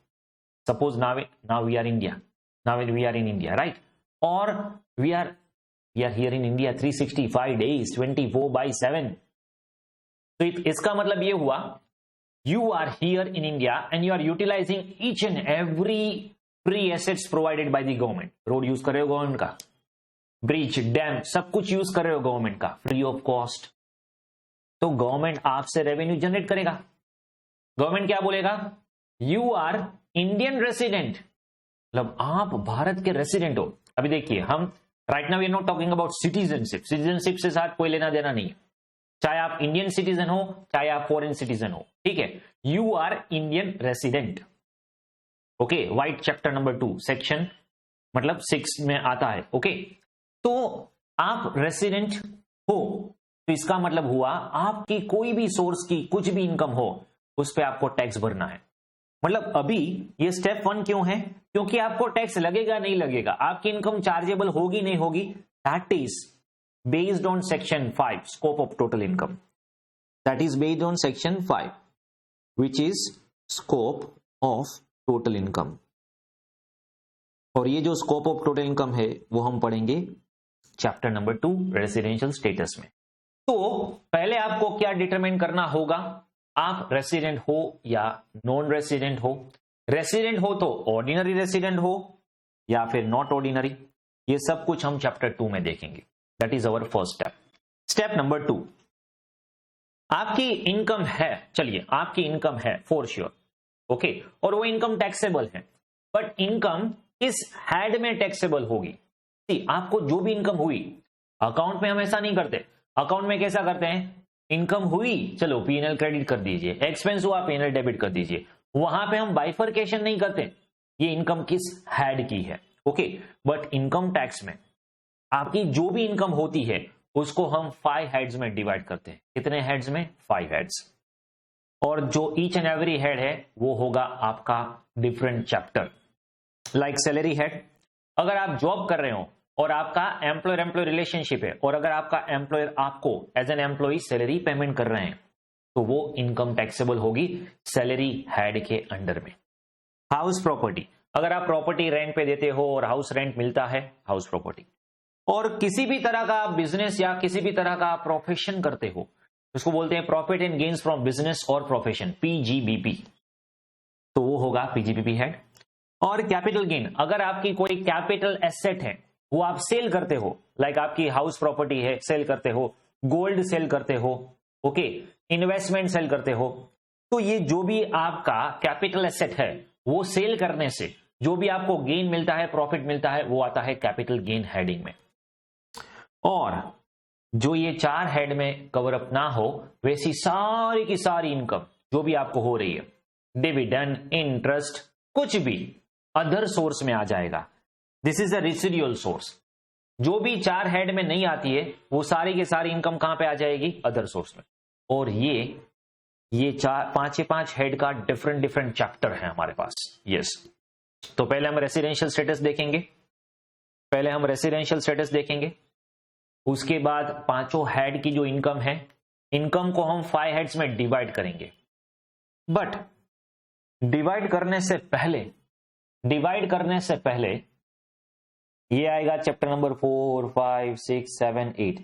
Suppose now we are in India, right, और we are here in India 365 days 24/7। तो इसका मतलब ये हुआ, you are here in India and you are utilising each and every free assets provided by the government. Road use कर रहे हो government का, ब्रिज, डैम, सब कुछ यूज कर रहे हो गवर्नमेंट का फ्री ऑफ कॉस्ट। तो गवर्नमेंट आपसे रेवेन्यू जनरेट करेगा। गवर्नमेंट क्या बोलेगा, यू आर इंडियन रेसिडेंट, मतलब आप भारत के रेसिडेंट हो। अभी देखिए, हम right now we are not talking about citizenship. Citizenship से साथ कोई लेना देना नहीं है, चाहे आप इंडियन सिटीजन हो चाहे आप फॉरेन सिटीजन हो, ठीक है। You are Indian resident. Okay, wait chapter number 2 section मतलब 6 में आता है। ओके, तो आप रेसिडेंट हो तो इसका मतलब हुआ आपकी कोई भी सोर्स की कुछ भी इनकम हो उस पर आपको टैक्स भरना है। मतलब अभी ये स्टेप 1 क्यों है, क्योंकि आपको टैक्स लगेगा नहीं लगेगा, आपकी इनकम चार्जेबल होगी नहीं होगी, that is based on section 5 scope of total income, that is based on section 5 which is scope of total income। और ये जो scope of total income है वो हम पढ़ेंगे चैप्टर नंबर 2 रेसिडेंशियल स्टेटस में। तो पहले आपको क्या डिटरमाइन करना होगा, आप रेसिडेंट हो या नॉन रेसिडेंट हो। रेसिडेंट हो तो ऑर्डिनरी रेसिडेंट हो या फिर नॉट ऑर्डिनरी, ये सब कुछ हम चैप्टर 2 में देखेंगे। That is our first step. Step number 2, आपकी इनकम है, चलिए आपकी इनकम है फॉर श्योर, ओके, और वो इनकम टैक्सेबल है, बट इनकम किस हेड में टैक्सेबल होगी। आपको जो भी इनकम हुई, अकाउंट में हम ऐसा नहीं करते। अकाउंट में कैसा करते हैं, इनकम हुई चलो पीएनएल क्रेडिट कर दीजिए, एक्सपेंस हुआ पीएनएल डेबिट कर दीजिए। वहां पे हम बाइफरकेशन नहीं करते, ये इनकम किस हेड की है। ओके, बट इनकम टैक्स में आपकी जो भी इनकम होती है उसको हम 5 हेड्स में डिवाइड करते हैं। कितने हेड्स में, 5 हेड्स। और जो ईच एंड एवरी हेड है वो होगा आपका different chapter. Like salary head, अगर आप जॉब कर रहे हो और आपका एम्प्लॉयर रिलेशनशिप है और अगर आपका एम्प्लॉयर आपको as an employ salary payment कर रहे हैं तो वो इनकम टैक्सेबल होगी सैलरी हेड के अंडर में। हाउस प्रॉपर्टी, अगर आप प्रॉपर्टी रेंट पे देते हो और हाउस रेंट मिलता है, हाउस प्रॉपर्टी। और किसी भी तरह का बिजनेस या किसी भी तरह का प्रोफेशन करते हो, उसको बोलते हैं profit and gains from business और प्रोफेशन, पीजीबीपी, तो वो होगा पीजीबीपी हेड। और कैपिटल गेन, अगर आपकी कोई कैपिटल एसेट है वो आप सेल करते हो, लाइक आपकी हाउस प्रॉपर्टी है सेल करते हो, गोल्ड सेल करते हो, ओके, इन्वेस्टमेंट सेल करते हो, तो ये जो भी आपका कैपिटल एसेट है वो सेल करने से जो भी आपको गेन मिलता है, प्रॉफिट मिलता है, वो आता है कैपिटल गेन हेडिंग में। और जो ये 4 हेड में कवर अप ना हो वैसी सारी की सारी इनकम जो भी आपको हो रही है, डिविडेंड, इंटरेस्ट, कुछ भी अदर सोर्स में आ जाएगा। This is the residual source. जो भी 4 हेड में नहीं आती है वो सारी की सारी इनकम कहां पे आ जाएगी? अदर सोर्स में। और ये 5 हेड का डिफरेंट चैप्टर है हमारे पास। यस, तो पहले हम रेसिडेंशियल स्टेटस देखेंगे, उसके बाद 5 हेड की जो इनकम है, इनकम को हम 5 हेड्स में डिवाइड करेंगे। बट डिवाइड करने से पहले ये आएगा चैप्टर नंबर 4, 5, 6, 7, 8,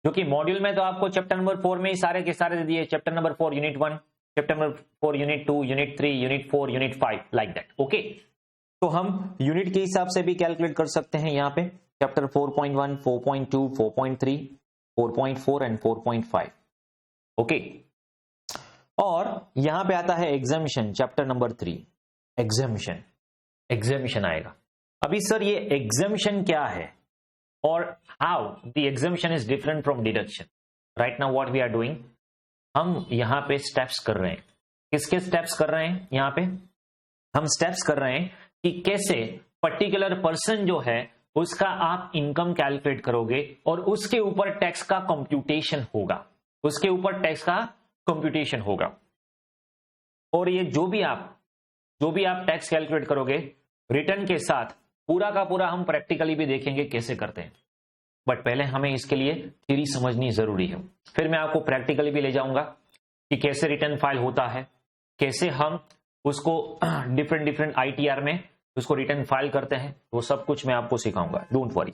जो कि मॉड्यूल में तो आपको चैप्टर नंबर 4 में ही सारे के सारे दे दिए। Chapter number 4 unit 1, chapter number 4 unit 2, unit 3, unit 4, unit 5, like that. Okay, तो हम यूनिट के हिसाब से भी कैलकुलेट कर सकते हैं। यहाँ पे चैप्टर 4.1, 4.2, 4.3, 4.4 एंड 4.5। ओके, और यहां पे आता है एग्जामिशन, चैप्टर नंबर 3, एग्जामिशन आएगा। अभी सर ये एग्जामिशन क्या है और how the exemption is different from deduction? Right now what we are doing, हम यहां पे स्टेप्स कर रहे हैं। किसके स्टेप्स कर रहे हैं? यहां पे हम स्टेप्स कर रहे हैं कि कैसे पर्टिकुलर पर्सन जो है उसका आप इनकम कैलकुलेट करोगे और उसके ऊपर टैक्स का कंप्यूटेशन होगा। और ये जो भी आप टैक्स कैलकुलेट करोगे रिटर्न के साथ, पूरा का पूरा हम प्रैक्टिकली भी देखेंगे कैसे करते हैं। बट पहले हमें इसके लिए थ्योरी समझनी जरूरी है, फिर मैं आपको प्रैक्टिकली भी ले जाऊंगा कि कैसे रिटर्न फाइल होता है, कैसे हम उसको डिफरेंट ITR में उसको रिटर्न फाइल करते हैं, वो सब कुछ मैं आपको सिखाऊंगा। Don't worry.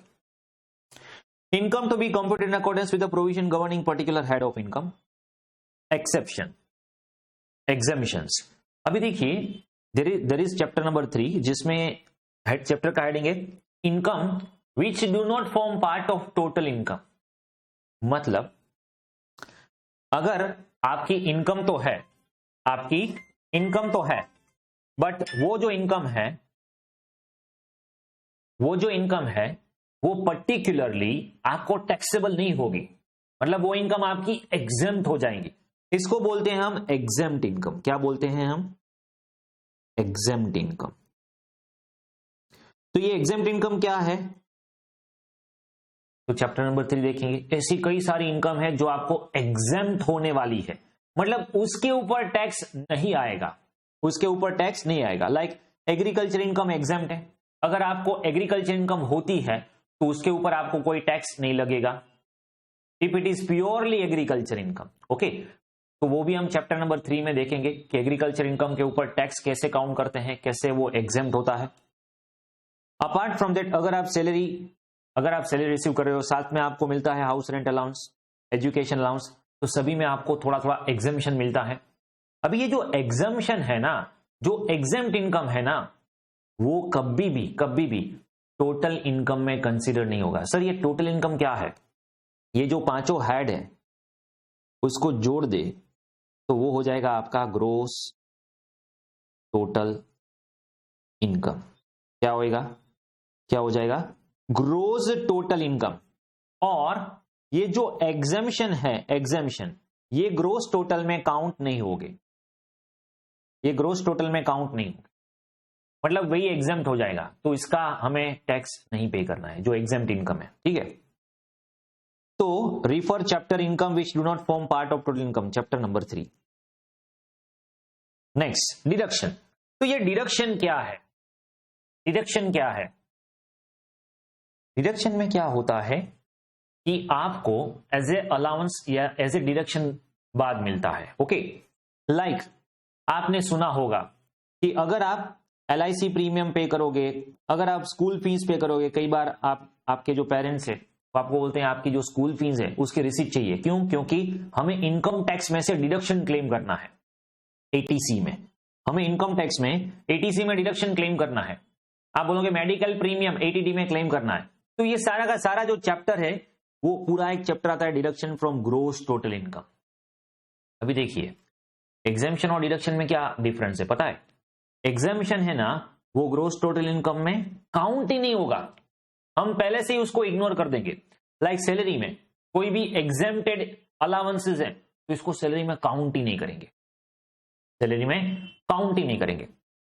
Income to be computed in accordance with the provision governing particular head of income. Exception, exemptions. अभी देखिए देयर इज चैप्टर नंबर 3 जिसमें हेड चैप्टर का हेडिंग है income which do not form part of total income. मतलब अगर आपकी income तो है बट वो जो इनकम है वो पर्टिकुलरली आपको टैक्सेबल नहीं होगी, मतलब वो इनकम आपकी एग्जेम्प्ट हो जाएंगी। इसको बोलते हैं हम एग्जेम्प्ट इनकम। क्या बोलते हैं हम? Exempt income. तो ये एग्जेम्प्ट इनकम क्या है? तो चैप्टर नंबर 3 देखेंगे। ऐसी कई सारी इनकम है जो आपको एग्जेम्प्ट होने वाली है, मतलब उसके ऊपर टैक्स नहीं आएगा, लाइक एग्रीकल्चर इनकम एग्जेम्प्ट है। अगर आपको एग्रीकल्चर इनकम होती है तो उसके ऊपर आपको कोई टैक्स नहीं लगेगा, if it is purely agriculture income. Okay, तो वो भी हम चैप्टर नंबर 3 में देखेंगे कि एग्रीकल्चर इनकम के ऊपर टैक्स कैसे काउंट करते हैं, कैसे वो एग्जेम्प्ट होता है। अपार्ट फ्रॉम दैट, अगर आप सैलरी रिसीव कर रहे हो, साथ में आपको मिलता है house rent allowance, education allowance, तो सभी में आपको थोड़ा थोड़ा एग्जेम्पशन मिलता है। अभी ये जो एग्जेम्पशन है ना, जो एग्जेम्प्ट इनकम है ना, वो कभी भी टोटल इनकम में कंसीडर नहीं होगा। सर ये टोटल इनकम क्या है? ये जो 5 हेड है उसको जोड़ दे तो वो हो जाएगा आपका ग्रोस टोटल इनकम। क्या हो जाएगा? Gross total income. और ये जो एग्जेम्पशन है, ये ग्रोस टोटल में काउंट नहीं होगे, मतलब वही एग्जेम्प्ट हो जाएगा, तो इसका हमें टैक्स नहीं पे करना है, जो एग्जेम्प्ट इनकम है। ठीक है, तो refer chapter income which do not form part of total income, chapter number 3। Next, deduction. तो ये डिडक्शन क्या है? डिडक्शन में क्या होता है कि आपको एज ए अलाउंस या एज ए डिडक्शन बाद मिलता है। ओके, लाइक आपने सुना होगा कि अगर आप LIC प्रीमियम पे करोगे, अगर आप स्कूल फीस पे करोगे, कई बार आपके जो पेरेंट्स है वो आपको बोलते हैं आपकी जो स्कूल फीस है उसकी रिसीट चाहिए। क्यों? क्योंकि हमें इनकम टैक्स में से डिडक्शन क्लेम करना है। ATC में हमें इनकम टैक्स में ATC में डिडक्शन क्लेम करना है। आप बोलोगे मेडिकल प्रीमियम ATD में क्लेम करना है। तो ये सारा का सारा जो चैप्टर है वो पूरा एक चैप्टर आता है deduction from gross total income. अभी देखिए एग्जेम्पशन और डिडक्शन में क्या डिफरेंस है पता है? एग्जेम्पशन है ना, वो ग्रोस टोटल इनकम में काउंट ही नहीं होगा, हम पहले से ही उसको इग्नोर कर देंगे। लाइक सैलरी में कोई भी एग्जेम्प्टेड अलाउंसेस है तो इसको सैलरी में काउंट ही नहीं करेंगे, सैलरी में काउंट ही नहीं करेंगे।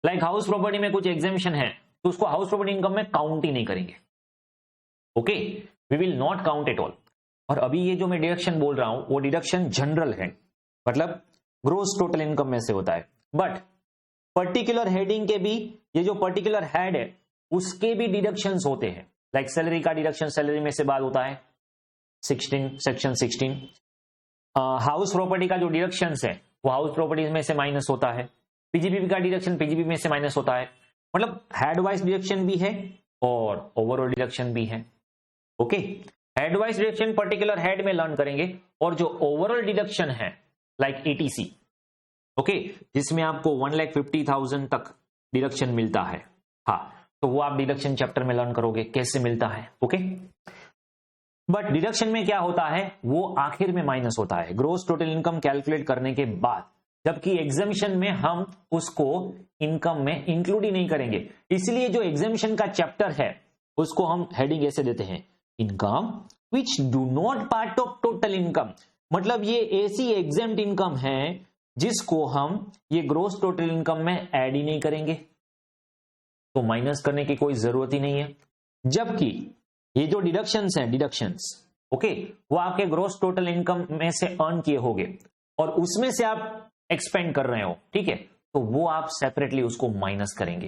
लाइक हाउस प्रॉपर्टी में कुछ एग्जेम्पशन है तो उसको हाउस प्रॉपर्टी इनकम में काउंट ही नहीं करेंगे। Okay, we will not count it all. और अभी ये जो मैं डिडक्शन बोल रहा हूं वो डिडक्शन जनरल है, मतलब ग्रोस टोटल इनकम में से होता है। बट पर्टिकुलर हेडिंग के भी, ये जो पर्टिकुलर हेड है उसके भी डिडक्शंस होते हैं। लाइक सैलरी का डिडक्शन सैलरी में से बाद होता है 16 सेक्शन 16। हाउस प्रॉपर्टी का जो डिडक्शंस है वो हाउस प्रॉपर्टी में से माइनस होता है। पीजीबीपी का डिडक्शन पीजीबी में से माइनस होता है। मतलब हेड वाइज डिडक्शन भी है और ओवरऑल डिडक्शन भी है। Okay, head wise deduction particular head में लर्न करेंगे और जो ओवरऑल डिडक्शन है लाइक एटीसी, ओके, जिसमें आपको 1,50,000 तक डिडक्शन मिलता है, हाँ, तो वो आप डिडक्शन चैप्टर में लर्न करोगे कैसे मिलता है। ओके, बट डिडक्शन में क्या होता है वो आखिर में माइनस होता है ग्रोस टोटल इनकम कैलकुलेट करने के बाद, जबकि एग्जेम्पशन में हम उसको इनकम में इंक्लूड ही नहीं करेंगे। इसलिए जो एग्जेम्पशन का चैप्टर है उसको हम हेडिंग ऐसे देते हैं, income which do not part of total income. मतलब ये ऐसी एग्जेम्प्ट इनकम है जिसको हम ये ग्रोस टोटल इनकम में ऐड ही नहीं करेंगे, तो माइनस करने की कोई जरूरत ही नहीं है। जबकि ये जो डिडक्शंस हैं, डिडक्शंस, ओके, वो आपके ग्रोस टोटल इनकम में से अर्न किए होंगे और उसमें से आप एक्सपेंड कर रहे हो, ठीक है, तो वो आप सेपरेटली उसको माइनस करेंगे।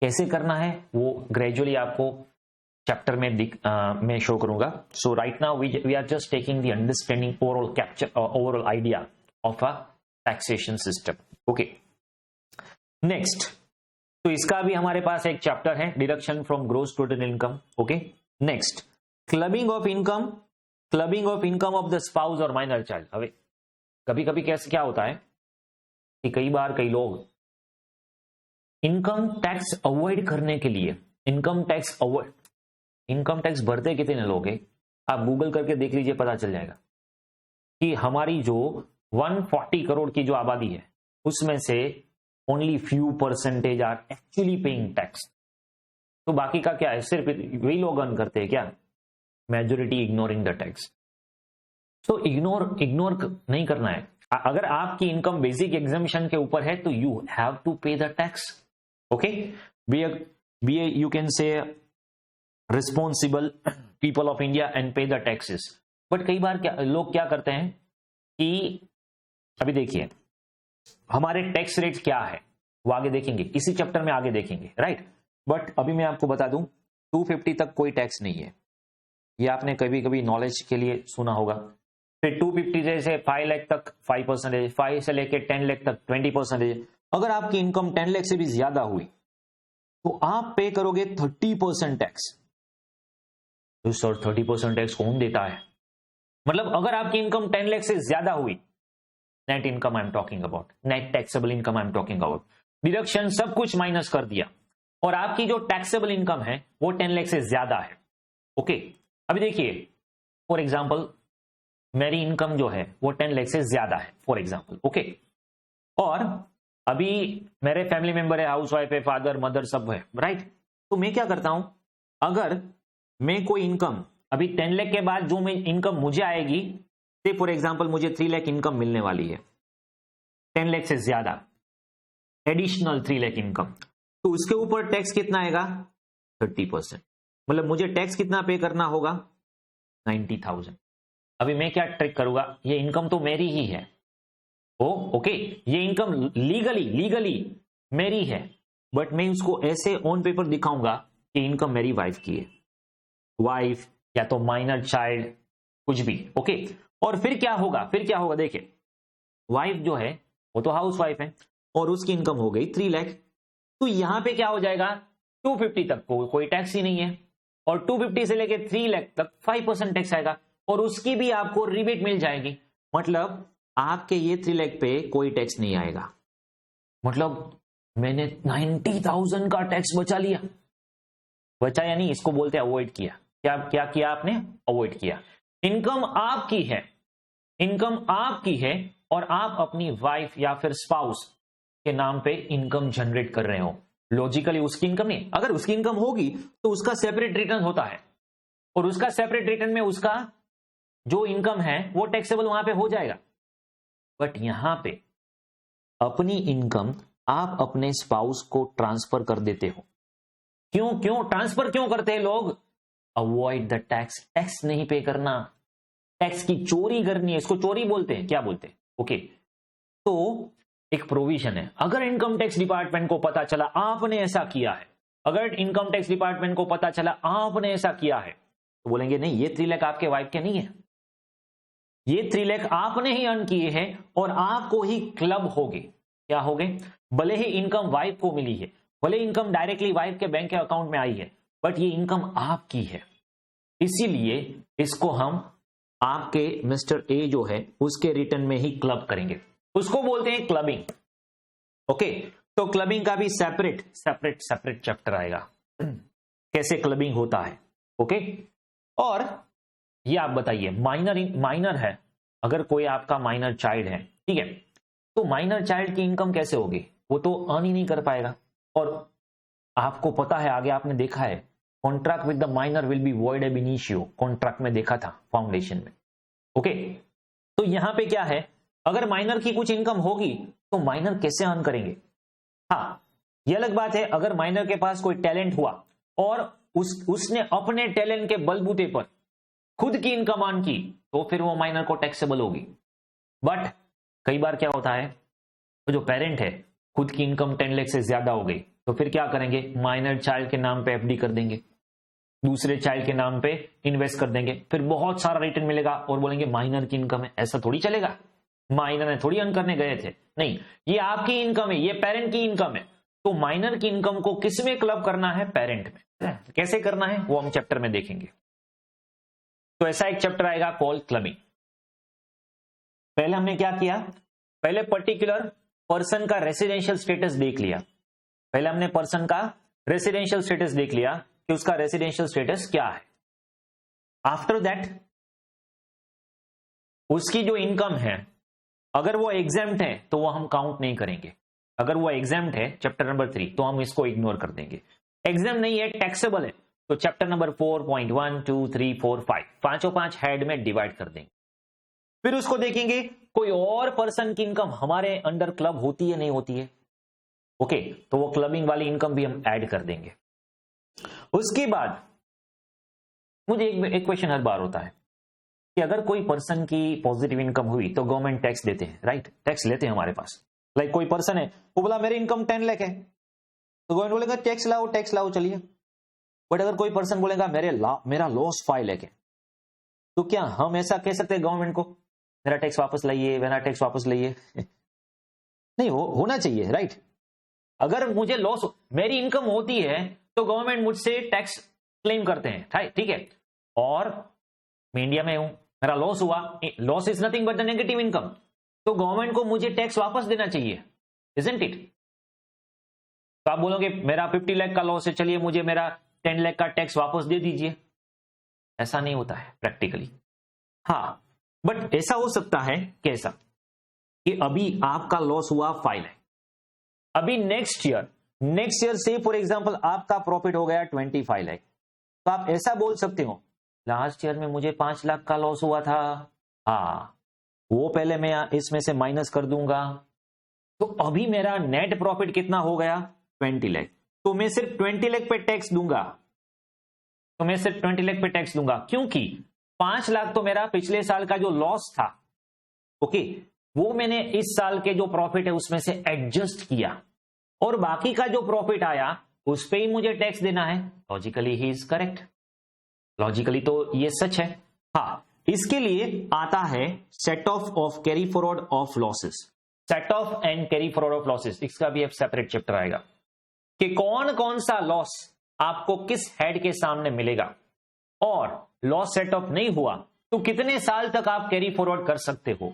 कैसे करना है वो ग्रेजुअली आपको चैप्टर में मैं शो करूंगा। So right now we are just taking the understanding overall capture overall idea of a taxation system. Okay, next, तो इसका भी हमारे पास एक चैप्टर है, deduction from gross total income. Okay, next, clubbing of income of the spouse और minor child. अब कभी कभी कैसे क्या होता है कि कई बार कई लोग इनकम टैक्स अवॉइड करने के लिए इनकम टैक्स भरते कितने लोग हैं, आप गूगल करके देख लीजिए, पता चल जाएगा कि हमारी जो 140 करोड़ की जो आबादी है उसमें से only few percentage are actually paying tax. तो बाकी का क्या है, सिर्फ वही लोग अर्न करते हैं क्या, मेजोरिटी इग्नोरिंग द टैक्स। तो इग्नोर नहीं करना है। अगर आपकी इनकम बेसिक एग्जामिशन के ऊपर है तो you have to pay the tax. Okay, be you can say responsible people of India and pay the taxes. But कई बार लोग क्या करते हैं कि अभी देखिए हमारे टैक्स रेट क्या है वो आगे देखेंगे, इसी चैप्टर में आगे देखेंगे, राइट। बट अभी मैं आपको बता दूं 250 तक कोई टैक्स नहीं है, ये आपने कभी कभी नॉलेज के लिए सुना होगा। फिर 250 से 5 लाख तक 5%, 5 से लेके 10 लाख तक 20%। अगर आपकी इनकम 10 लाख से भी ज्यादा हुई तो आप पे करोगे 30% टैक्स। तो सर 30% टैक्स कौन देता है? मतलब अगर आपकी इनकम 10 लाख से ज्यादा हुई, net income I am talking about, net taxable income I am talking about, deduction सब कुछ माइनस कर दिया और आपकी जो टैक्सेबल इनकम है वो 10 लाख से ज्यादा है। ओके, अभी देखिए फॉर एग्जांपल मेरी इनकम जो है वो 10 लाख से ज्यादा है फॉर एग्जांपल। ओके, और अभी मेरे फैमिली मेंबर है, हाउस वाइफ है, फादर मदर सब है, राइट। तो मैं क्या करता हूं, अगर मैं कोई इनकम अभी 10 लाख के बाद जो मैं इनकम मुझे आएगी, से फॉर एग्जांपल मुझे 3 लाख इनकम मिलने वाली है, 10 लाख से ज्यादा एडिशनल 3 लाख इनकम, तो उसके ऊपर टैक्स कितना आएगा 30%। मतलब मुझे टैक्स कितना पे करना होगा 90,000। अभी मैं क्या ट्रिक करूंगा, ये इनकम तो मेरी ही है, ओके, ये इनकम लीगली मेरी है, बट मैं उसको ऐसे ऑन पेपर दिखाऊंगा कि इनकम मेरी वाइफ की है, वाइफ या तो माइनर चाइल्ड कुछ भी। ओके, और फिर क्या होगा देखिए, वाइफ जो है वो तो हाउस वाइफ है और उसकी इनकम हो गई 3 लाख, तो यहां पे क्या हो जाएगा 250 तक कोई टैक्स ही नहीं है और 250 से लेके 3 लाख तक 5% टैक्स आएगा और उसकी भी आपको रिबेट मिल जाएगी। मतलब आपके ये 3 लाख पे कोई टैक्स नहीं आएगा। मतलब मैंने 90,000 का टैक्स बचाया नहीं, इसको बोलते हैं अवॉइड किया। क्या किया आपने, अवॉइड किया। इनकम आपकी है और आप अपनी वाइफ या फिर स्पाउस के नाम पे इनकम जनरेट कर रहे हो। लॉजिकली उसकी इनकम नहीं, अगर उसकी इनकम होगी तो उसका सेपरेट रिटर्न होता है, और उसका सेपरेट रिटर्न में उसका जो इनकम है वो टैक्सेबल वहां पे हो जाएगा। बट यहां पे अपनी इनकम आप अपने स्पाउस को ट्रांसफर कर देते हो। क्यों ट्रांसफर क्यों करते हैं लोग? अवॉइड द टैक्स, टैक्स नहीं पे करना, टैक्स की चोरी करनी है, इसको चोरी बोलते हैं, क्या बोलते हैं? ओके, तो एक प्रोविजन है, अगर इनकम टैक्स डिपार्टमेंट को पता चला आपने ऐसा किया है, अगर इनकम टैक्स डिपार्टमेंट को पता चला आपने ऐसा किया है, तो बोलेंगे नहीं ये 3 लाख आपके वाइफ के नहीं है, ये 3 लाख आपने ही अर्न किए हैं और आपको ही क्लब होगे। क्या होगे? भले ही इनकम वाइफ को मिली है, भले इनकम डायरेक्टली वाइफ के बैंक के अकाउंट में आई है, बट ये इनकम आपकी है, इसीलिए इसको हम आपके मिस्टर ए जो है उसके रिटर्न में ही क्लब करेंगे, उसको बोलते हैं क्लबिंग। ओके, तो क्लबिंग का भी सेपरेट चैप्टर आएगा, कैसे क्लबिंग होता है। ओके, और ये आप बताइए, माइनर है, अगर कोई आपका माइनर चाइल्ड है, ठीक है, तो माइनर चाइल्ड की इनकम कैसे होगी? वो तो अर्न ही नहीं कर पाएगा, और आपको पता है, आगे आपने देखा है, contract with the minor will be void एब इनिशियो, कॉन्ट्रैक्ट में देखा था फाउंडेशन में। ओके, तो यहां पे क्या है, अगर माइनर की कुछ इनकम होगी तो माइनर कैसे अर्न करेंगे? हाँ, ये अलग बात है, अगर माइनर के पास कोई टैलेंट हुआ और उसने अपने टैलेंट के बलबूते पर खुद की इनकम अर्न की, तो फिर वो माइनर को टैक्सेबल होगी। बट कई बार क्या होता है, तो जो पेरेंट है खुद की इनकम 10 लाख से ज्यादा हो गई, तो फिर क्या करेंगे, माइनर चाइल्ड के नाम पे एफडी कर देंगे, दूसरे चाइल्ड के नाम पे इन्वेस्ट कर देंगे, फिर बहुत सारा रिटर्न मिलेगा और बोलेंगे माइनर की इनकम है। ऐसा थोड़ी चलेगा, माइनर ने थोड़ी अर्न करने गए थे, नहीं, ये आपकी इनकम है, ये पेरेंट की इनकम है, तो माइनर की इनकम को किस में क्लब करना है? पेरेंट में। कैसे करना है वो हम चैप्टर में देखेंगे। तो ऐसा एक चैप्टर आएगा कॉल क्लबिंग। पहले हमने क्या किया, पहले पर्टिकुलर पर्सन का रेसिडेंशियल स्टेटस देख लिया, पहले हमने पर्सन का रेसिडेंशियल स्टेटस देख लिया कि उसका रेसिडेंशियल स्टेटस क्या है। आफ्टर दैट उसकी जो इनकम है, अगर वो एग्जेम्प्ट है तो वो हम काउंट नहीं करेंगे, अगर वो एग्जेम्प्ट है चैप्टर नंबर 3 तो हम इसको इग्नोर कर देंगे, एग्जेम्प्ट नहीं है, टैक्सेबल है, तो चैप्टर नंबर 4.1 2 3 4 5 पांचों 5 हेड में डिवाइड कर देंगे। फिर उसको देखेंगे कोई और पर्सन की इनकम हमारे अंडर क्लब होती है नहीं होती है। ओके, तो वो क्लबिंग वाली इनकम भी हम ऐड कर देंगे। उसके बाद मुझे एक क्वेश्चन हर बार होता है कि अगर कोई पर्सन की पॉजिटिव इनकम हुई तो गवर्नमेंट टैक्स देते हैं, राइट, टैक्स लेते हैं हमारे पास। लाइक कोई पर्सन है, वो बोला मेरी इनकम 10 लाख है, तो गवर्नमेंट बोलेगा टैक्स लाओ चलिए। बट अगर कोई पर्सन बोलेगा मेरा लॉस 5 लाख है, तो क्या हम ऐसा कह सकते हैं गवर्नमेंट को मेरा टैक्स वापस लाइए? नहीं, होना चाहिए, राइट। अगर मुझे लॉस, मेरी इनकम होती है तो गवर्नमेंट मुझसे टैक्स क्लेम करते हैं, ठीक है, और मैं इंडिया में हूं, मेरा लॉस हुआ, loss is nothing but the negative income, तो गवर्नमेंट को मुझे टैक्स वापस देना चाहिए, इजंट इट? तो आप बोलोगे मेरा 50 लाख का लॉस है, चलिए मुझे मेरा 10 लाख का टैक्स वापस दे दीजिए। ऐसा नहीं होता है प्रैक्टिकली। हाँ, बट ऐसा हो सकता है कैसा कि अभी आपका लॉस हुआ 5 लाख, अभी नेक्स्ट ईयर से फॉर एग्जांपल आपका प्रॉफिट हो गया 25 लाख, तो आप ऐसा बोल सकते हो लास्ट ईयर में मुझे 5 लाख का लॉस हुआ था, हाँ, वो पहले मैं इसमें से माइनस कर दूंगा, तो अभी मेरा नेट प्रॉफिट कितना हो गया 20 लाख, तो मैं सिर्फ 20 लाख पे टैक्स दूंगा, क्योंकि 5 लाख तो मेरा पिछले साल का जो लॉस था, ओके, वो मैंने इस साल के जो प्रॉफिट है उसमें से एडजस्ट किया, और बाकी का जो प्रॉफिट आया उस पे ही मुझे टैक्स देना है। Logically he is correct, logically तो ये सच है। हाँ, इसके लिए आता है set of carry forward of losses, set of and carry forward of losses, इसका भी एक सेपरेट चैप्टर आएगा कि कौन कौन सा लॉस आपको किस हेड के सामने मिलेगा, और लॉस सेट ऑफ नहीं हुआ तो कितने साल तक आप कैरी फॉरवर्ड कर सकते हो।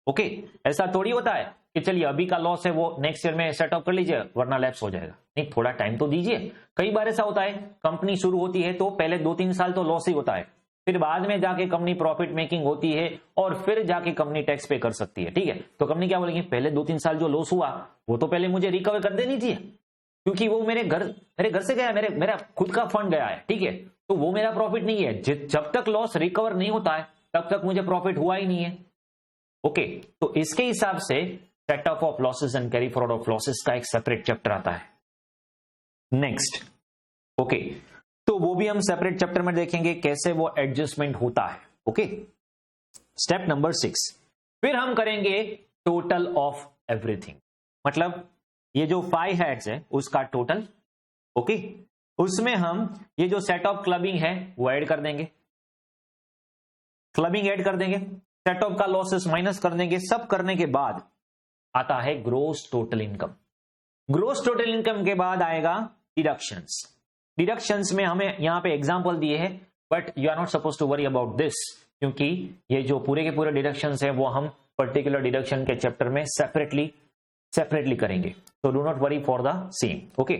ओके, ऐसा थोड़ी होता है कि चलिए अभी का लॉस है वो नेक्स्ट ईयर में सेट ऑफ कर लीजिए वरना लैप्स हो जाएगा, नहीं, थोड़ा टाइम तो दीजिए। कई बार ऐसा होता है कंपनी शुरू होती है तो पहले 2-3 साल तो लॉस ही होता है, फिर बाद में जाके कंपनी प्रॉफिट मेकिंग होती है और फिर जाके कंपनी टैक्स पे कर सकती है, ठीक है। तो कंपनी क्या बोलेगी, पहले 2-3 साल जो लॉस हुआ वो तो पहले मुझे रिकवर कर देनी चाहिए, क्योंकि वो मेरे घर से गया, मेरा खुद का फंड गया है, ठीक है, तो वो मेरा प्रॉफिट नहीं है। जब तक लॉस रिकवर नहीं होता है तब तक मुझे प्रॉफिट हुआ ही नहीं है। ओके, तो इसके हिसाब से set of losses and carry forward of losses का एक सेपरेट चैप्टर आता है। नेक्स्ट, ओके, तो वो भी हम सेपरेट चैप्टर में देखेंगे कैसे वो एडजस्टमेंट होता है। ओके, स्टेप नंबर 6, फिर हम करेंगे टोटल ऑफ एवरीथिंग, मतलब ये जो 5 हेड्स है उसका टोटल। ओके, उसमें हम ये जो सेट ऑफ क्लबिंग है वो ऐड कर देंगे, क्लबिंग ऐड कर देंगे, सेट ऑफ का लॉसेस माइनस कर देंगे। सब करने के बाद आता है gross total income. Gross total income के बाद आएगा डिडक्शंस। डिडक्शंस में हमें यहां पे एग्जांपल दिए हैं, but you are not suppose to worry about this, क्योंकि ये जो पूरे के पूरे डिडक्शंस है वो हम पर्टिकुलर डिडक्शन के चैप्टर में सेपरेटली करेंगे, तो do not worry for the same. Okay,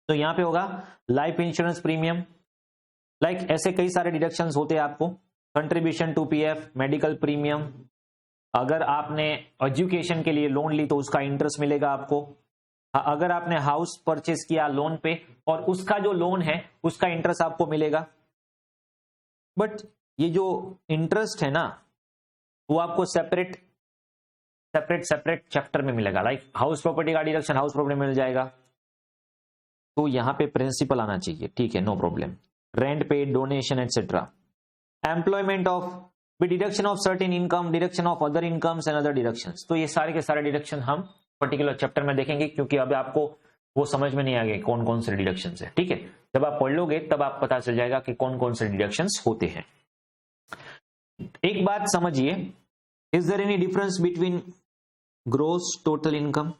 तो यहां पे होगा लाइफ इंश्योरेंस प्रीमियम, लाइक ऐसे कई सारे डिडक्शंस होते हैं आपको, contribution to PF, medical premium, अगर आपने एजुकेशन के लिए लोन ली तो उसका इंटरेस्ट मिलेगा आपको, अगर आपने हाउस परचेस किया लोन पे और उसका जो लोन है उसका इंटरेस्ट आपको मिलेगा। बट ये जो इंटरेस्ट है ना वो आपको सेपरेट चैप्टर में मिलेगा, लाइक हाउस प्रॉपर्टी का डिडक्शन हाउस प्रॉपर्टी में मिल जाएगा, तो यहां पे प्रिंसिपल आना चाहिए, ठीक है, no problem. Rent paid, donation etcetera, employment of with deduction of certain income, deduction of other incomes and other deductions. तो ये सारे के सारे डिडक्शन हम पर्टिकुलर चैप्टर में देखेंगे, क्योंकि अब आपको वो समझ में नहीं आएगा कौन कौन से डिडक्शंस है, ठीक है। जब आप पढ़ लोगे तब आप पता चल जाएगा कि कौन कौन से डिडक्शंस होते हैं। एक बात समझिए, is there any difference between gross total income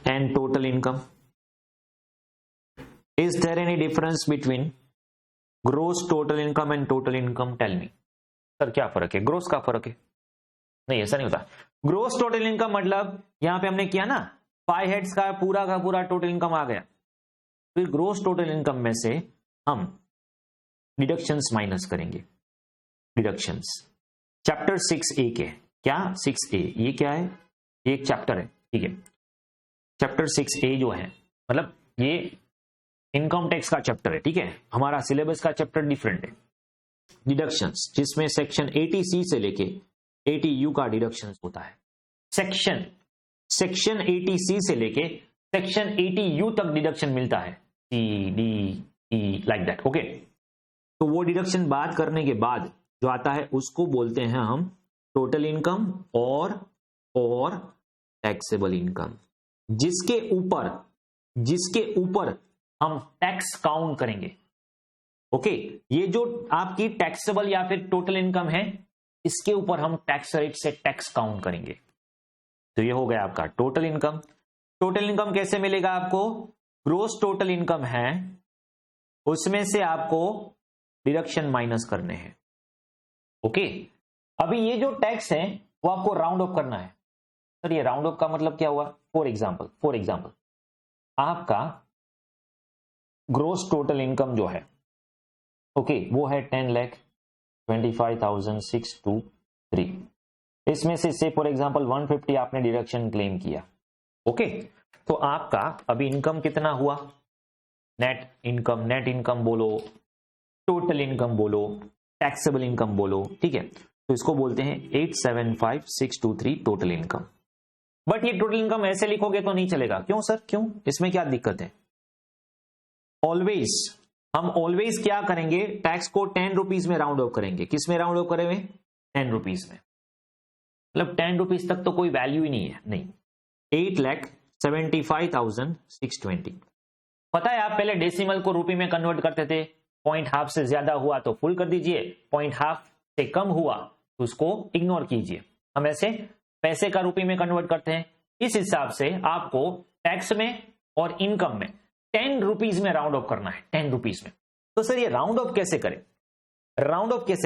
and total income? Is there any difference between gross total income and total income? Tell me. Sir क्या फर्क है? ग्रोस का फर्क है? नहीं, ऐसा नहीं होता। ग्रोस टोटल इनकम मतलब यहां पे हमने किया ना 5 हेड्स का पूरा टोटल इनकम आ गया, फिर ग्रोस टोटल इनकम में से हम डिडक्शंस माइनस करेंगे। डिडक्शंस चैप्टर 6A के, क्या 6A ये क्या है? ये एक चैप्टर है, ठीक है। चैप्टर 6A जो है मतलब ये इनकम टैक्स का चैप्टर है, ठीक है। हमारा सिलेबस का चैप्टर डिफरेंट है, डिडक्शंस, जिसमें सेक्शन 80C से लेके 80U का डिडक्शंस होता है। सेक्शन 80C से लेके सेक्शन 80U तक डिडक्शन मिलता है, C D E like that. Okay, तो वो डिडक्शन बात करने के बाद जो आता है उसको बोलते हैं हम टोटल इनकम और टैक्सेबल इनकम, जिसके ऊपर हम टैक्स काउंट करेंगे। ओके, ये जो आपकी टैक्सेबल या फिर टोटल इनकम है इसके ऊपर हम टैक्स रेट से टैक्स काउंट करेंगे। तो ये हो गया आपका टोटल इनकम। टोटल इनकम कैसे मिलेगा आपको? ग्रोस टोटल इनकम है उसमें से आपको डिडक्शन माइनस करने हैं। ओके, अभी ये जो टैक्स है वो आपको राउंड ऑफ करना है। सर ये राउंड ऑफ का मतलब क्या हुआ? फॉर एग्जाम्पल आपका ग्रोस टोटल इनकम जो है ओके वो है 10,25,623। इसमें से फॉर एग्जांपल 150 आपने डिडक्शन क्लेम किया। ओके, तो आपका अभी इनकम कितना हुआ? नेट इनकम बोलो, टोटल इनकम बोलो, टैक्सेबल इनकम बोलो, ठीक है। तो इसको बोलते हैं 875,623 टोटल इनकम। बट ये टोटल इनकम ऐसे लिखोगे तो नहीं चलेगा। क्यों सर, क्यों? इसमें क्या दिक्कत है? हम ऑलवेज क्या करेंगे? टैक्स को 10 रुपीज में राउंड ऑफ करेंगे। किस में राउंड ऑफ करेंगे? 10 रुपीज में। मतलब 10 रुपीज तक तो कोई वैल्यू ही नहीं है। नहीं, 8,75,620। पता है आप पहले डेसिमल को रुपए में कन्वर्ट करते थे, 0.5 से ज्यादा हुआ तो फुल कर दीजिए, 0.5 से कम हुआ तो उसको इग्नोर कीजिए। हम ऐसे पैसे का रुपए में कन्वर्ट करते हैं। इस हिसाब से आपको टैक्स में और इनकम में 10 रुपीज में राउंड ऑफ करना है, 10 रुपीज में। तो सर ये राउंड ऑफ कैसे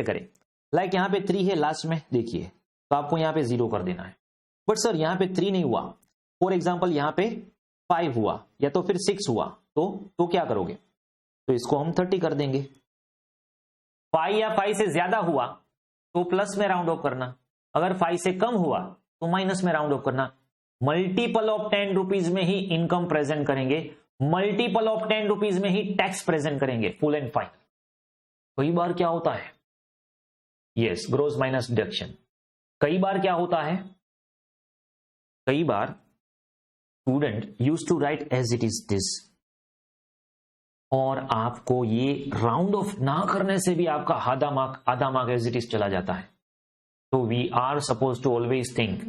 करें? लाइक यहां पे 3 है लास्ट में, देखिए, तो आपको यहां पे 0 कर देना है। बट सर यहां पे 3 नहीं हुआ, फॉर एग्जांपल यहां पे 5 हुआ या तो फिर 6 हुआ, तो क्या करोगे? तो इसको हम 30 कर देंगे। 5 या 5 से ज्यादा हुआ तो प्लस में राउंड ऑफ करना, अगर 5 से कम हुआ तो माइनस में राउंड ऑफ करना। मल्टीपल ऑफ 10 रुपीज में ही इनकम प्रेजेंट करेंगे, मल्टीपल ऑफ 10 रुपीज में ही टैक्स प्रेजेंट करेंगे, फुल एंड फाइनल। कई बार क्या होता है, यस, ग्रोस माइनस डिडक्शन। कई बार क्या होता है, कई बार student use to write as it is this, और आपको ये राउंड ऑफ ना करने से भी आपका आधा मार्क एज इट इज चला जाता है। तो we are suppose to always think,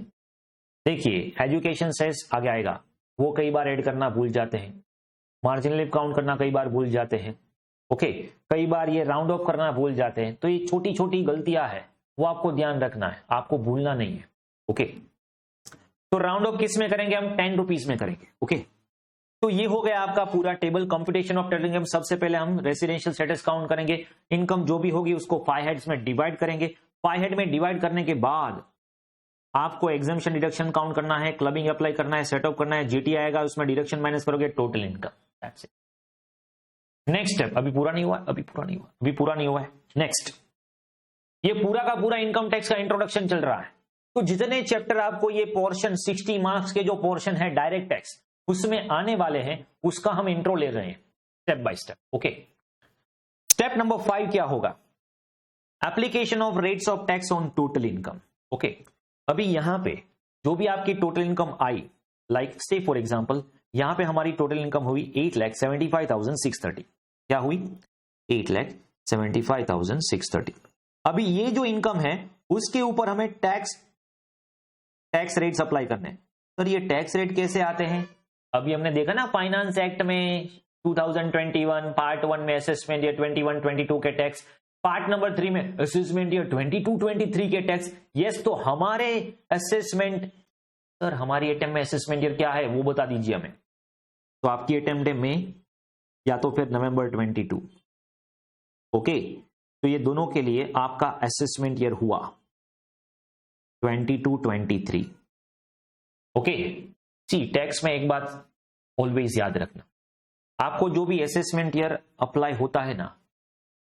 देखिए एजुकेशन सेस आगे आएगा, वो कई बार ऐड करना भूल जाते हैं, मार्जिनल काउंट करना कई बार भूल जाते हैं, ओके, कई बार ये राउंड ऑफ करना भूल जाते हैं। तो ये छोटी छोटी गलतियां है, वो आपको ध्यान रखना है, आपको भूलना नहीं है, ओके। तो राउंड ऑफ किस में करेंगे हम, 10 रुपीज में करेंगे, ओके। तो ये हो गया आपका पूरा table, computation of total income. सबसे पहले हम रेसिडेंशियल स्टेटस काउंट करेंगे, इनकम जो भी होगी उसको 5 हेड्स में डिवाइड करेंगे। 5 हेड में डिवाइड करने के बाद आपको एग्जाम्पशन डिडक्शन काउंट करना है, क्लबिंग अप्लाई करना है, सेटअप करना है, जीटी आएगा उसमें डिडक्शन माइनस करोगे, total income, that's it. Next step, अभी पूरा नहीं हुआ, अभी पूरा नहीं हुआ है। नेक्स्ट, ये पूरा का पूरा इनकम टैक्स का इंट्रोडक्शन चल रहा है। तो जितने चैप्टर आपको ये पोर्शन 60 मार्क्स के जो पोर्शन है डायरेक्ट टैक्स उसमें आने वाले हैं, उसका हम इंट्रो ले रहे हैं step by step, okay. Step number 5 क्या होगा, application of rates of tax on total income, okay. अभी यहां पे जो भी आपकी टोटल इनकम आई, लाइक से फॉर एग्जांपल यहां पे हमारी टोटल इनकम हुई 8,75,630, क्या हुई, 8,75,630। अभी ये जो इनकम है उसके ऊपर हमें टैक्स रेट्स अप्लाई करने हैं। सर ये टैक्स रेट कैसे आते हैं, अभी हमने देखा ना फाइनेंस एक्ट में 2021 पार्ट 1 में असेसमेंट ईयर 21-22 के टैक्स, पार्ट नंबर 3 में असेसमेंट ईयर 22-23 के टैक्स। यस, तो हमारे असेसमेंट, सर हमारी अटेम्प्ट में असेसमेंट ईयर क्या है वो बता दीजिए हमें। तो आपकी अटेम्प्ट है मई या तो फिर नवंबर 22, ओके। तो ये दोनों के लिए आपका असेसमेंट ईयर हुआ 22-23, ओके। सी टैक्स में एक बात ऑलवेज याद रखना, आपको जो भी असेसमेंट ईयर अप्लाई होता है ना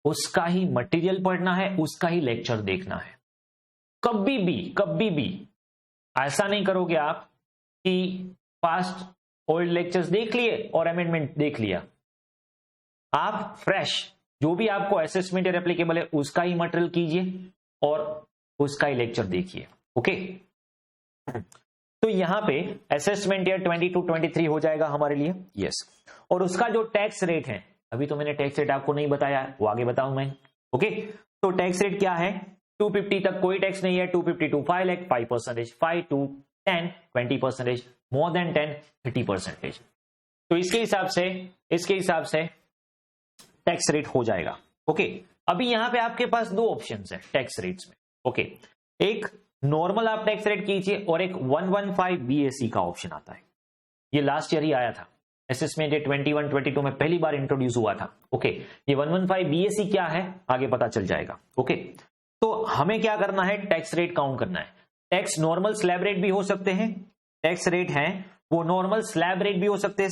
उसका ही मटेरियल पढ़ना है, उसका ही लेक्चर देखना है। कभी भी ऐसा नहीं करोगे आप कि पास्ट ओल्ड लेक्चर्स देख लिए और अमेंडमेंट देख लिया। आप फ्रेश जो भी आपको असेसमेंट ईयर एप्लीकेबल है उसका ही मटेरियल कीजिए और उसका ही लेक्चर देखिए, ओके। तो यहां पे असेसमेंट ईयर 22-23 हो जाएगा हमारे लिए, यस। और उसका जो टैक्स रेट है, अभी तो मैंने टैक्स रेट आपको नहीं बताया, वो आगे बताऊं मैं, ओके। तो टैक्स रेट क्या है, 250 तक कोई टैक्स नहीं है, 250 to 5 lakh 5%, 5 to 10 20%, more than 10 30%। तो इसके हिसाब से टैक्स रेट हो जाएगा, ओके। अभी यहां पे आपके पास दो ऑप्शंस है टैक्स रेट्स में, ओके। एक नॉर्मल आप टैक्स रेट कीजिए और एक 115 BAC का ऑप्शन आता है। ये लास्ट ईयर ही आया था, असेसमेंट 21-22 में पहली बार इंट्रोड्यूस हुआ था, ओके। ये 115 BAC क्या है आगे पता चल जाएगा, ओके। तो हमें क्या करना है, टैक्स रेट काउंट करना है। टैक्स नॉर्मल स्लैब रेट भी हो सकते हैं, टैक्स रेट है वो नॉर्मल स्लैब रेट भी हो सकते हैं,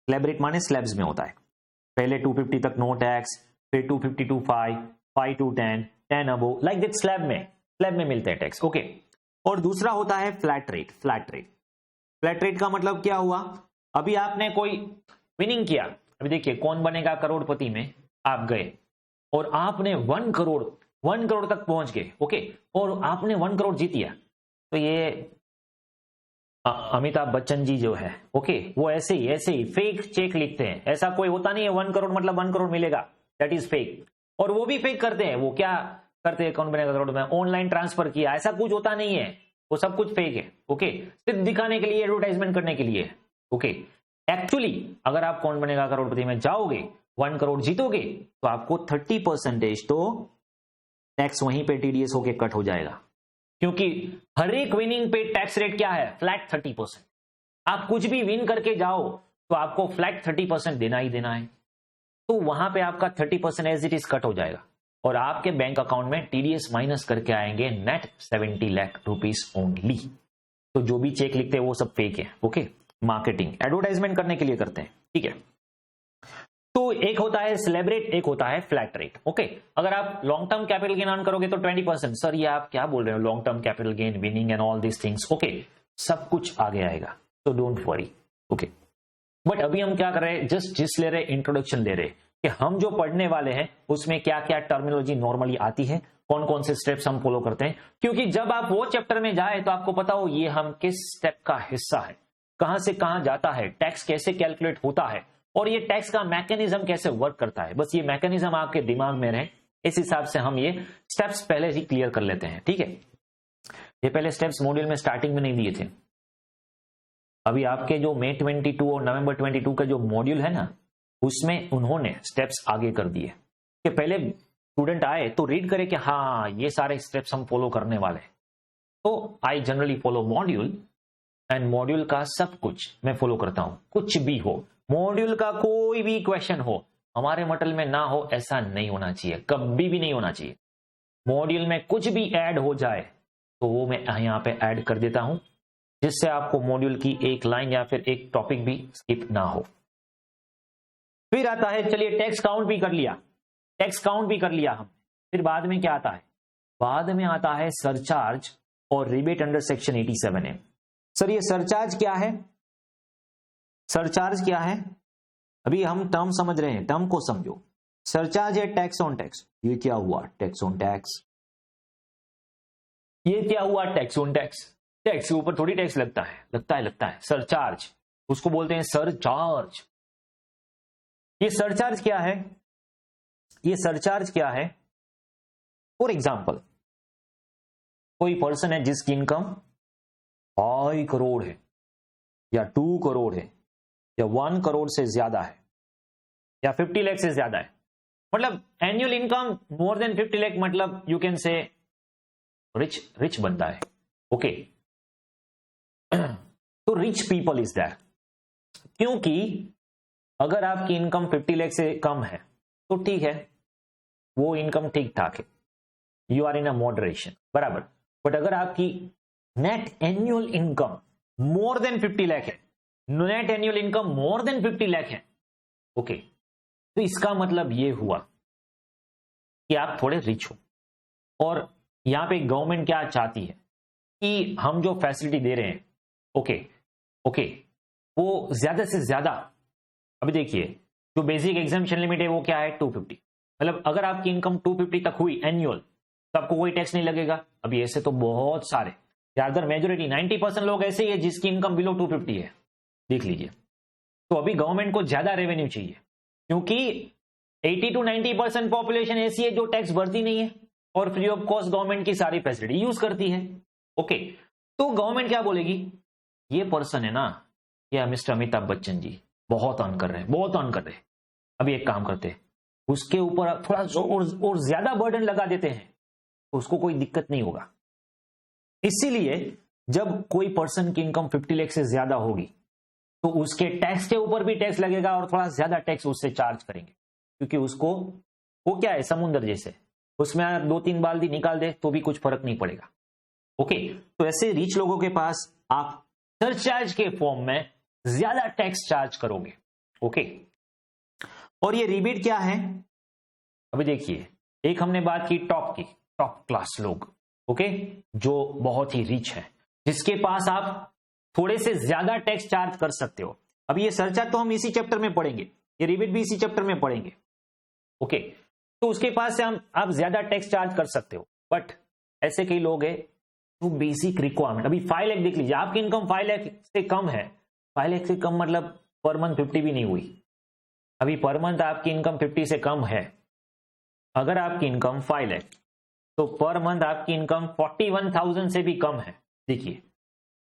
स्लैब रेट माने स्लैब्स में होता है। पहले 250 तक नो टैक्स, फिर 250 to 5, 5 to 10 above, like that slab में मिलते हैं टैक्स, ओके। और दूसरा होता है फ्लैट रेट का मतलब क्या हुआ, अभी आपने कोई विनिंग किया, अभी देखिए कौन बनेगा करोड़पति में आप गए और आपने 1 करोड़ तक पहुंच गए, ओके, और आपने 1 करोड़ जीत लिया। तो ये अमिताभ बच्चन जी जो है, ओके, वो ऐसे ही फेक चेक लिखते हैं। ऐसा कोई होता नहीं है 1 करोड़ मतलब 1 करोड़ मिलेगा, दैट इज फेक। और वो भी फेक करते हैं, वो क्या करते हैं, कौन बनेगा करोड़ में ऑनलाइन ट्रांसफर किया, ऐसा कुछ होता नहीं है, वो सब कुछ फेक है, ओके। सिर्फ दिखाने के लिए, एडवर्टाइजमेंट करने के लिए, ओके। एक्चुअली अगर आप कौन बनेगा करोड़पति में जाओगे, 1 करोड़ जीतोगे, तो आपको 30% तो टैक्स वहीं पे टीडीएस होके कट हो जाएगा, क्योंकि हर एक विनिंग पे टैक्स रेट क्या है, फ्लैट 30%। आप कुछ भी विन करके जाओ तो आपको फ्लैट 30% देना ही देना है। तो वहां पे आपका 30% एज इट इज कट हो जाएगा और आपके बैंक अकाउंट में टीडीएस माइनस करके आएंगे नेट 70 लाख रुपीस ओनली। तो जो भी चेक लिखते हैं वो सब फेक है, ओके। मार्केटिंग एडवर्टाइजमेंट करने के लिए करते हैं, ठीक है। तो एक होता है स्लैब रेट, एक होता है फ्लैट रेट। ओके, अगर आप long term capital gain earn करोगे तो 20%। सर ये आप क्या बोल रहे हो, long term capital gain, winning and all this things. Okay, सब कुछ आगे आएगा, तो डोंट वरी। ओके, बट अभी हम क्या कर रहे हैं, जस्ट ले रहे, इंट्रोडक्शन ले रहे कि हम जो पढ़ने वाले हैं उसमें क्या क्या टर्मिनोलॉजी नॉर्मली आती है, कौन कौन से स्टेप्स हम फॉलो करते हैं, क्योंकि जब आप वो चैप्टर में जाए तो आपको पता हो ये हम किस स्टेप का हिस्सा है, कहां से कहां जाता है, टैक्स कैसे कैलकुलेट होता है, और ये टैक्स का मैकेनिज्म कैसे वर्क करता है। बस ये मैकेनिज्म आपके दिमाग में रहे, इस हिसाब से हम ये स्टेप्स पहले ही क्लियर कर लेते हैं। ठीक है, ये पहले स्टेप्स मॉड्यूल में स्टार्टिंग में नहीं दिए थे। अभी आपके जो मई 22 और नवंबर 22 का जो मॉड्यूल है ना, उसमें उन्होंने स्टेप्स आगे कर दिए कि पहले स्टूडेंट आए तो रीड करे कि हाँ ये सारे स्टेप्स हम फॉलो करने वाले हैं। तो I generally follow module, and module का सब कुछ मैं फॉलो करता हूं। कुछ भी हो, मॉड्यूल का कोई भी क्वेश्चन हो, हमारे मॉडल में ना हो ऐसा नहीं होना चाहिए, कभी भी नहीं होना चाहिए। मॉड्यूल में कुछ भी ऐड हो जाए तो वो मैं यहाँ पे ऐड कर देता हूं, जिससे आपको मॉड्यूल की एक लाइन या फिर एक टॉपिक भी स्किप ना हो। फिर आता है, चलिए टैक्स काउंट भी कर लिया, टैक्स काउंट भी कर लिया हम। फिर बाद में क्या आता है, बाद में आता है सरचार्ज और रिबेट अंडर सेक्शन 87 है। सर ये सरचार्ज क्या है, सरचार्ज क्या है, अभी हम टर्म समझ रहे हैं, टर्म को समझो। सरचार्ज है टैक्स ऑन टैक्स, ये क्या हुआ, टैक्स ऑन टैक्स, ये क्या हुआ, टैक्स ऑन टैक्स। टैक्स के ऊपर थोड़ी टैक्स लगता है। सरचार्ज, उसको बोलते हैं सरचार्ज। ये सरचार्ज क्या है, ये सरचार्ज क्या है, फॉर एग्जाम्पल कोई पर्सन है जिसकी इनकम 5 करोड़ है या 2 करोड़ है या 1 करोड़ से ज्यादा है या 50 लाख से ज्यादा है, मतलब annual income more than 50 lakh, मतलब यू कैन से रिच बंदा है। ओके, तो रिच पीपल इज दैट, क्योंकि अगर आपकी इनकम 50 लाख से कम है तो ठीक है, वो इनकम ठीक ठाक है, you are in a moderation, बराबर। बट अगर आपकी net annual income more than 50 lakh है, net annual income more than 50 lakh है, ओके, तो इसका मतलब ये हुआ कि आप थोड़े रिच हो। और यहां पे गवर्नमेंट क्या चाहती है कि हम जो फैसिलिटी दे रहे हैं, ओके, वो ज्यादा से ज्यादा, अभी देखिए जो बेसिक एग्जामिशन लिमिट है वो क्या है, 250, मतलब अगर आपकी इनकम 250 तक हुई एनुअल तो आपको कोई टैक्स नहीं लगेगा। अभी ऐसे तो बहुत सारे, ज्यादातर मेजोरिटी 90% लोग ऐसे ही है जिसकी इनकम बिलो 250 है, देख लीजिए। तो अभी गवर्नमेंट को ज्यादा रेवेन्यू चाहिए, क्योंकि 80 to 90% पॉपुलेशन ऐसी है जो टैक्स भरती नहीं है और फ्री ऑफ कॉस्ट गवर्नमेंट की सारी फैसिलिटी यूज करती है। ओके, तो गवर्नमेंट क्या बोलेगी, ये पर्सन है ना, या मिस्टर अमिताभ बच्चन जी बहुत अर्न कर रहे हैं, बहुत अर्न कर रहे हैं, अभी एक काम करते हैं, उसके ऊपर थोड़ा और ज्यादा बर्डन लगा देते हैं, उसको कोई दिक्कत नहीं होगा। इसीलिए जब कोई पर्सन की इनकम 50 लाख से ज्यादा होगी तो उसके टैक्स के ऊपर भी टैक्स लगेगा और थोड़ा ज्यादा टैक्स उससे चार्ज करेंगे, क्योंकि उसको वो क्या है, समुद्र जैसे, उसमें आप 2-3 बाल्टी निकाल दे तो भी कुछ फर्क नहीं पड़ेगा। ओके, तो ऐसे रिच लोगों के पास आप सरचार्ज के फॉर्म में ज्यादा टैक्स चार्ज करोगे। ओके, और ये रिबेट क्या है, अभी देखिए, एक हमने बात की टॉप की, टॉप क्लास लोग, ओके, जो बहुत ही रिच है, जिसके पास आप थोड़े से ज्यादा टैक्स चार्ज कर सकते हो। अब ये सरचार्ज तो हम इसी चैप्टर में पढ़ेंगे, ये रिबेट भी इसी चैप्टर में पढ़ेंगे। ओके, तो उसके पास से आप ज्यादा टैक्स चार्ज कर सकते हो। बट ऐसे कई लोग हैं जो बेसिक रिक्वायरमेंट, अभी 5 लाख देख लीजिए, आपकी इनकम 5 लाख से कम है, 5 लाख से कम मतलब पर मंथ 50 भी नहीं हुई, अभी पर मंथ आपकी इनकम 50 से कम है, अगर आपकी इनकम 5 लाख तो पर मंथ आपकी इनकम 41,000 से भी कम है। देखिए,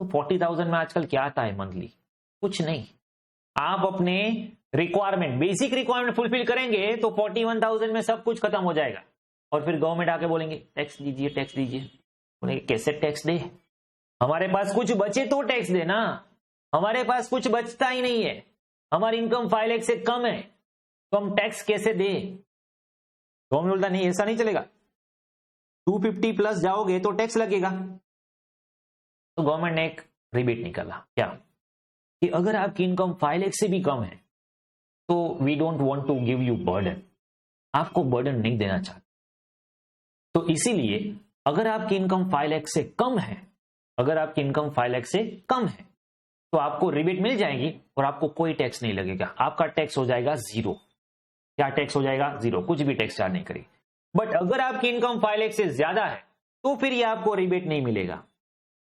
तो 40,000 में आजकल क्या आता है मंथली, कुछ नहीं। आप अपने रिक्वायरमेंट, बेसिक रिक्वायरमेंट फुलफिल करेंगे तो 41,000 में सब कुछ खत्म हो जाएगा। और फिर गवर्नमेंट आके बोलेंगे टैक्स दीजिए, टैक्स दीजिए, बोलेंगे कैसे टैक्स दे, हमारे पास कुछ बचे तो टैक्स देना, हमारे पास कुछ बचता ही नहीं है, हमारी इनकम 5 लाख से कम है तो हम टैक्स कैसे दे। गवर्नमेंट बोलता नहीं, ऐसा नहीं चलेगा, 250 प्लस जाओगे तो टैक्स लगेगा। तो गवर्नमेंट ने एक रिबेट निकाला, क्या कि अगर आपकी इनकम 5 लाख से भी कम है तो we don't want to give you burden, आपको बर्डन नहीं देना चाहते। तो इसीलिए अगर आपकी इनकम 5 लाख से कम है, अगर आपकी इनकम 5 लाख से कम है तो आपको रिबेट मिल जाएगी और आपको कोई टैक्स नहीं लगेगा, आपका टैक्स हो जाएगा जीरो। क्या टैक्स हो जाएगा? जीरो, कुछ भी टैक्स चार्ज नहीं करेगी। बट अगर आपकी इनकम 5 लाख से ज्यादा है तो फिर ये आपको रिबेट नहीं मिलेगा।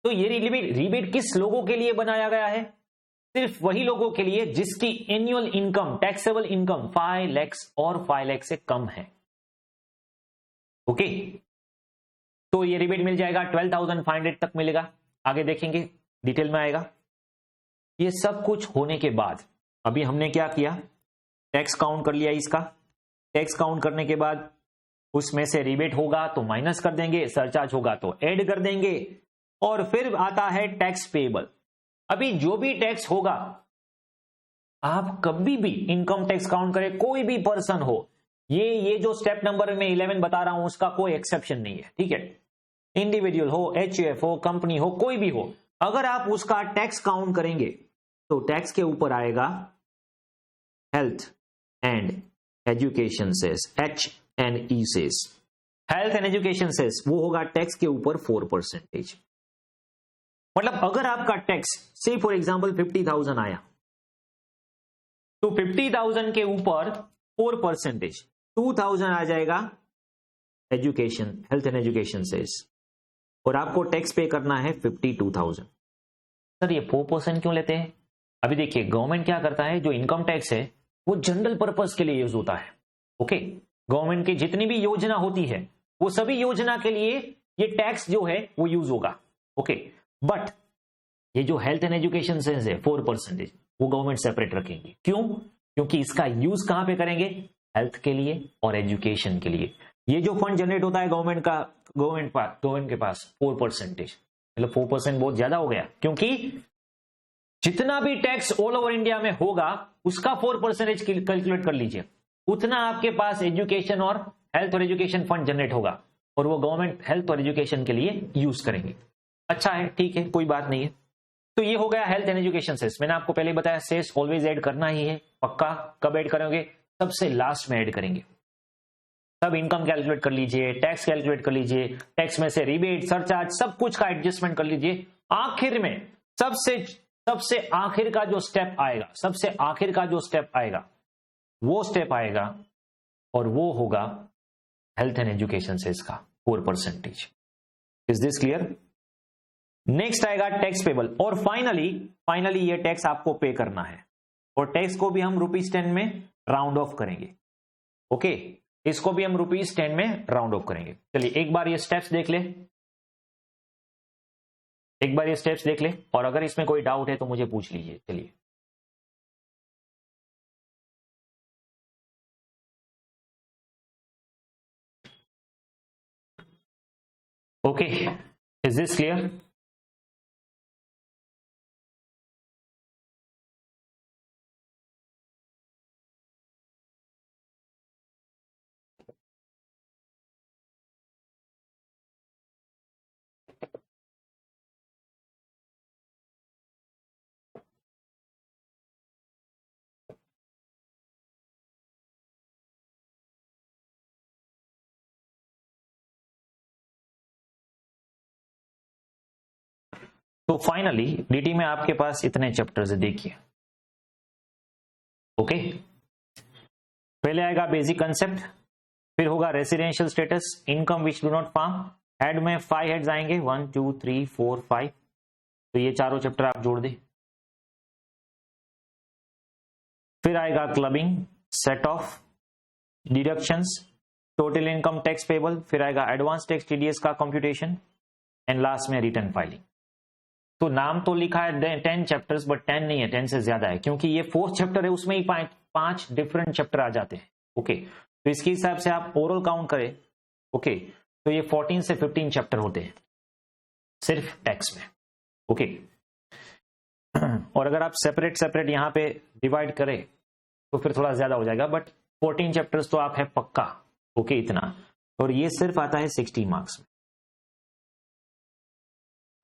तो ये रिबेट किस लोगों के लिए बनाया गया है? सिर्फ वही लोगों के लिए जिसकी annual income, taxable income 5 lakh और 5 लाख से कम है। ओके, तो ये रिबेट मिल जाएगा 12,500 तक मिलेगा। आगे देखेंगे, डिटेल में आएगा। ये सब कुछ होने के बाद अभी हमने क्या किया? टैक्स काउंट कर लिया इसका। टैक्स काउंट करने के बाद उसमें से रिबेट होगा तो माइनस कर देंगे, सरचार्ज होगा तो ऐड कर देंगे, और फिर आता है टैक्स पेएबल। अभी जो भी टैक्स होगा, आप कभी भी इनकम टैक्स काउंट करें, कोई भी पर्सन हो, ये जो स्टेप नंबर में 11 बता रहा हूं उसका कोई एक्सेप्शन नहीं है, ठीक है। इंडिविजुअल हो, एचयूएफ हो, कंपनी हो, कोई भी हो, अगर आप उसका टैक्स काउंट करेंगे तो टैक्स के ऊपर आएगा health and education cess, H&E cess. Health and education cess वो होगा टैक्स के ऊपर 4%। मतलब अगर आपका टैक्स से फॉर एग्जांपल 50,000 आया तो 50,000 के ऊपर 4%, 2,000 आ जाएगा education, health and education cess, और आपको टैक्स पे करना है 52,000। सर ये 4% क्यों लेते हैं? अभी देखिए, गवर्नमेंट क्या करता है, जो इनकम टैक्स है वो जनरल पर्पस के लिए यूज होता है। ओके, गवर्नमेंट की जितनी भी योजना होती है वो सभी योजना के लिए ये टैक्स जो है वो यूज होगा। ओके, बट ये जो हेल्थ एंड एजुकेशन सेस है 4%, वो गवर्नमेंट सेपरेट रखेंगे। क्यों? क्योंकि इसका यूज कहां पे करेंगे? हेल्थ के लिए और एजुकेशन के लिए। ये जो फंड जनरेट होता है गवर्नमेंट के पास 4%, मतलब 4% बहुत ज्यादा हो गया, क्योंकि जितना भी टैक्स ऑल ओवर इंडिया में होगा उसका 4% कैलकुलेट कर लीजिए, उतना आपके पास एजुकेशन और हेल्थ और एजुकेशन फंड जनरेट होगा, और वो गवर्नमेंट हेल्थ और एजुकेशन के लिए यूज करेंगे। अच्छा है, ठीक है, कोई बात नहीं है। तो ये हो गया हेल्थ एंड एजुकेशन सेस। मैंने आपको पहले बताया सेस ऑलवेज ऐड करना ही है, पक्का। कब ऐड करेंगे? सबसे लास्ट में ऐड करेंगे। तब इनकम कैलकुलेट कर लीजिए, टैक्स कैलकुलेट कर लीजिए, टैक्स में से रिबेट, सरचार्ज, सब कुछ का एडजस्टमेंट कर लीजिए। आखिर में सबसे आखिर का जो स्टेप आएगा, सबसे आखिर का जो स्टेप आएगा, वो स्टेप आएगा और वो होगा हेल्थ एंड एजुकेशन सेस का 4%। Is this clear? नेक्स्ट आएगा टैक्स पेबल, और फाइनली ये टैक्स आपको पे करना है, और टैक्स को भी हम ₹10 में राउंड ऑफ करेंगे। ओके, इसको भी हम ₹10 में राउंड ऑफ करेंगे। चलिए एक बार ये स्टेप्स देख ले, और अगर इसमें कोई डाउट है तो मुझे पूछ लीजिए। चलिए, ओके, इज दिस क्लियर? तो फाइनली डीटी में आपके पास इतने चैप्टर्स है, देखिए। ओके, पहले आएगा बेसिक कंसेप्ट, फिर होगा residential status, income which do not form. Head में 5 हेड्स आएंगे, 1 2 3 4 5, तो ये चारों चैप्टर आप जोड़ दे। फिर आएगा clubbing, set of, deductions, total income tax payable, फिर आएगा एडवांस टैक्स टीडीएस का कंप्यूटेशन, एंड लास्ट में रिटर्न फाइलिंग। तो नाम तो लिखा है 10 चैप्टर्स, बट 10 नहीं है, 10 से ज्यादा है, क्योंकि ये 4th चैप्टर है, उसमें ही 5 डिफरेंट चैप्टर आ जाते हैं। ओके, तो इसके हिसाब से आप ओवरऑल काउंट करें, ओके, तो ये 14 से 15 चैप्टर होते हैं सिर्फ टैक्स में। ओके, और अगर आप सेपरेट यहां पे डिवाइड करें तो फिर थोड़ा ज्यादा हो जाएगा, बट 14 चैप्टर्स तो आप है पक्का। ओके, इतना, और ये सिर्फ आता है 60 मार्क्स में,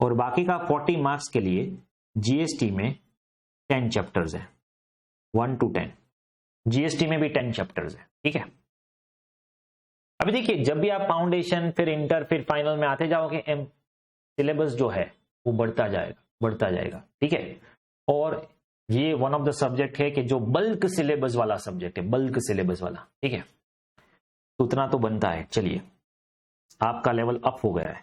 और बाकी का 40 मार्क्स के लिए जीएसटी में 10 चैप्टर्स है, 1 to 10। जीएसटी में भी 10 चैप्टर्स है, ठीक है। अभी देखिए, जब भी आप फाउंडेशन फिर इंटर फिर फाइनल में आते जाओगे, सिलेबस जो है वो बढ़ता जाएगा, ठीक है। और ये वन ऑफ द सब्जेक्ट है कि जो बल्क सिलेबस वाला सब्जेक्ट है, बल्क सिलेबस वाला, ठीक है। तो उतना तो बनता है। चलिए, आपका लेवल अप हो गया है,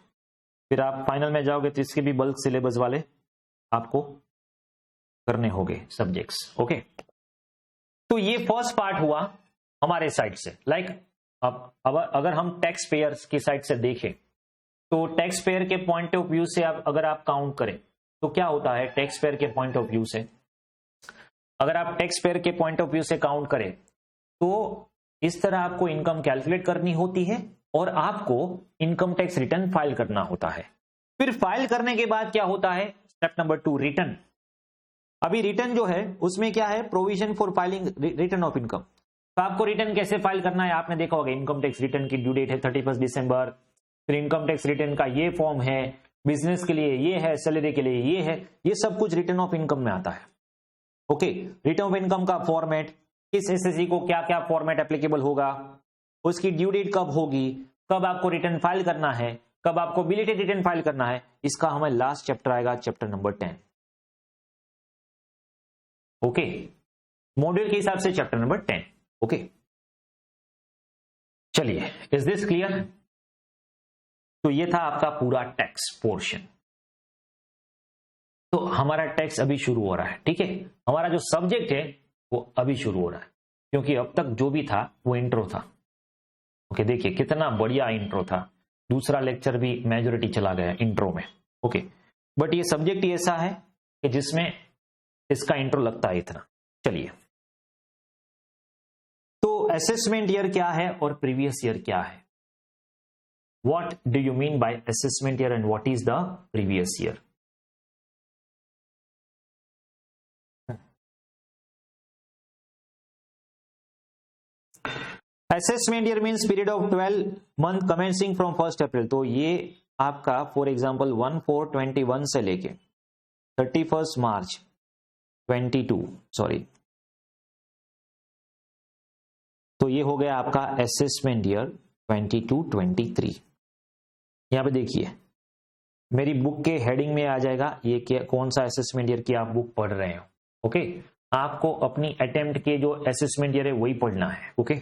फिर आप फाइनल में जाओगे तो इसके भी बल्क सिलेबस वाले आपको करने होंगे सब्जेक्ट्स, ओके। तो ये फर्स्ट पार्ट हुआ हमारे साइड से। अब अगर हम टैक्स पेयर्स की साइड से देखें तो टैक्स पेयर के पॉइंट ऑफ व्यू से अगर आप काउंट करें तो क्या होता है, टैक्स पेयर के पॉइंट ऑफ व्यू से अगर आप टैक्स पेयर के पॉइंट ऑफ व्यू से काउंट करें तो इस तरह आपको इनकम कैलकुलेट करनी होती है और आपको इनकम टैक्स रिटर्न फाइल करना होता है। फिर फाइल करने के बाद क्या होता है, स्टेप नंबर 2, रिटर्न। अभी रिटर्न जो है उसमें क्या है, provision for filing return of income. तो आपको रिटर्न कैसे फाइल करना है, आपने देखा होगा इनकम टैक्स रिटर्न की ड्यू डेट है 31 दिसंबर, फिर इनकम टैक्स रिटर्न का ये फॉर्म है, बिजनेस के लिए ये है, सैलरी के लिए ये है, ये सब कुछ रिटर्न ऑफ इनकम में आता है, ओके। रिटर्न ऑफ इनकम का फॉर्मेट, किस एसएससी को क्या क्या फॉर्मेट एप्लीकेबल होगा, उसकी ड्यू डेट कब होगी, कब आपको रिटर्न फाइल करना है, कब आपको बिलेटेड रिटर्न फाइल करना है, इसका हमें लास्ट चैप्टर आएगा, चैप्टर नंबर 10, ओके। मॉड्यूल के हिसाब से चैप्टर नंबर 10, ओके। चलिए, इज दिस क्लियर? तो ये था आपका पूरा टैक्स पोर्शन। तो हमारा टैक्स अभी शुरू हो रहा है, ठीक है। हमारा जो सब्जेक्ट है वो अभी शुरू हो रहा है, क्योंकि अब तक जो भी था वो इंट्रो था, ओके। देखिए कितना बढ़िया इंट्रो था, दूसरा लेक्चर भी मेजॉरिटी चला गया इंट्रो में, ओके। बट ये सब्जेक्ट ही ऐसा है कि जिसमें इसका इंट्रो लगता है इतना। चलिए, तो असेसमेंट ईयर क्या है और प्रीवियस ईयर क्या है, what do you mean by assessment year and what is the previous year? Assessment year means period of 12 month commencing from 1 अप्रैल। तो ये आपका फॉर एग्जांपल 1/4/21 से लेके 31 मार्च 22, सॉरी, तो ये हो गया आपका असेसमेंट ईयर 22-23। यहां पे देखिए मेरी बुक के हेडिंग में आ जाएगा ये क्या, कौन सा असेसमेंट ईयर की आप बुक पढ़ रहे हो, ओके। आपको अपनी अटेम्प्ट के जो असेसमेंट ईयर है वही पढ़ना है, okay.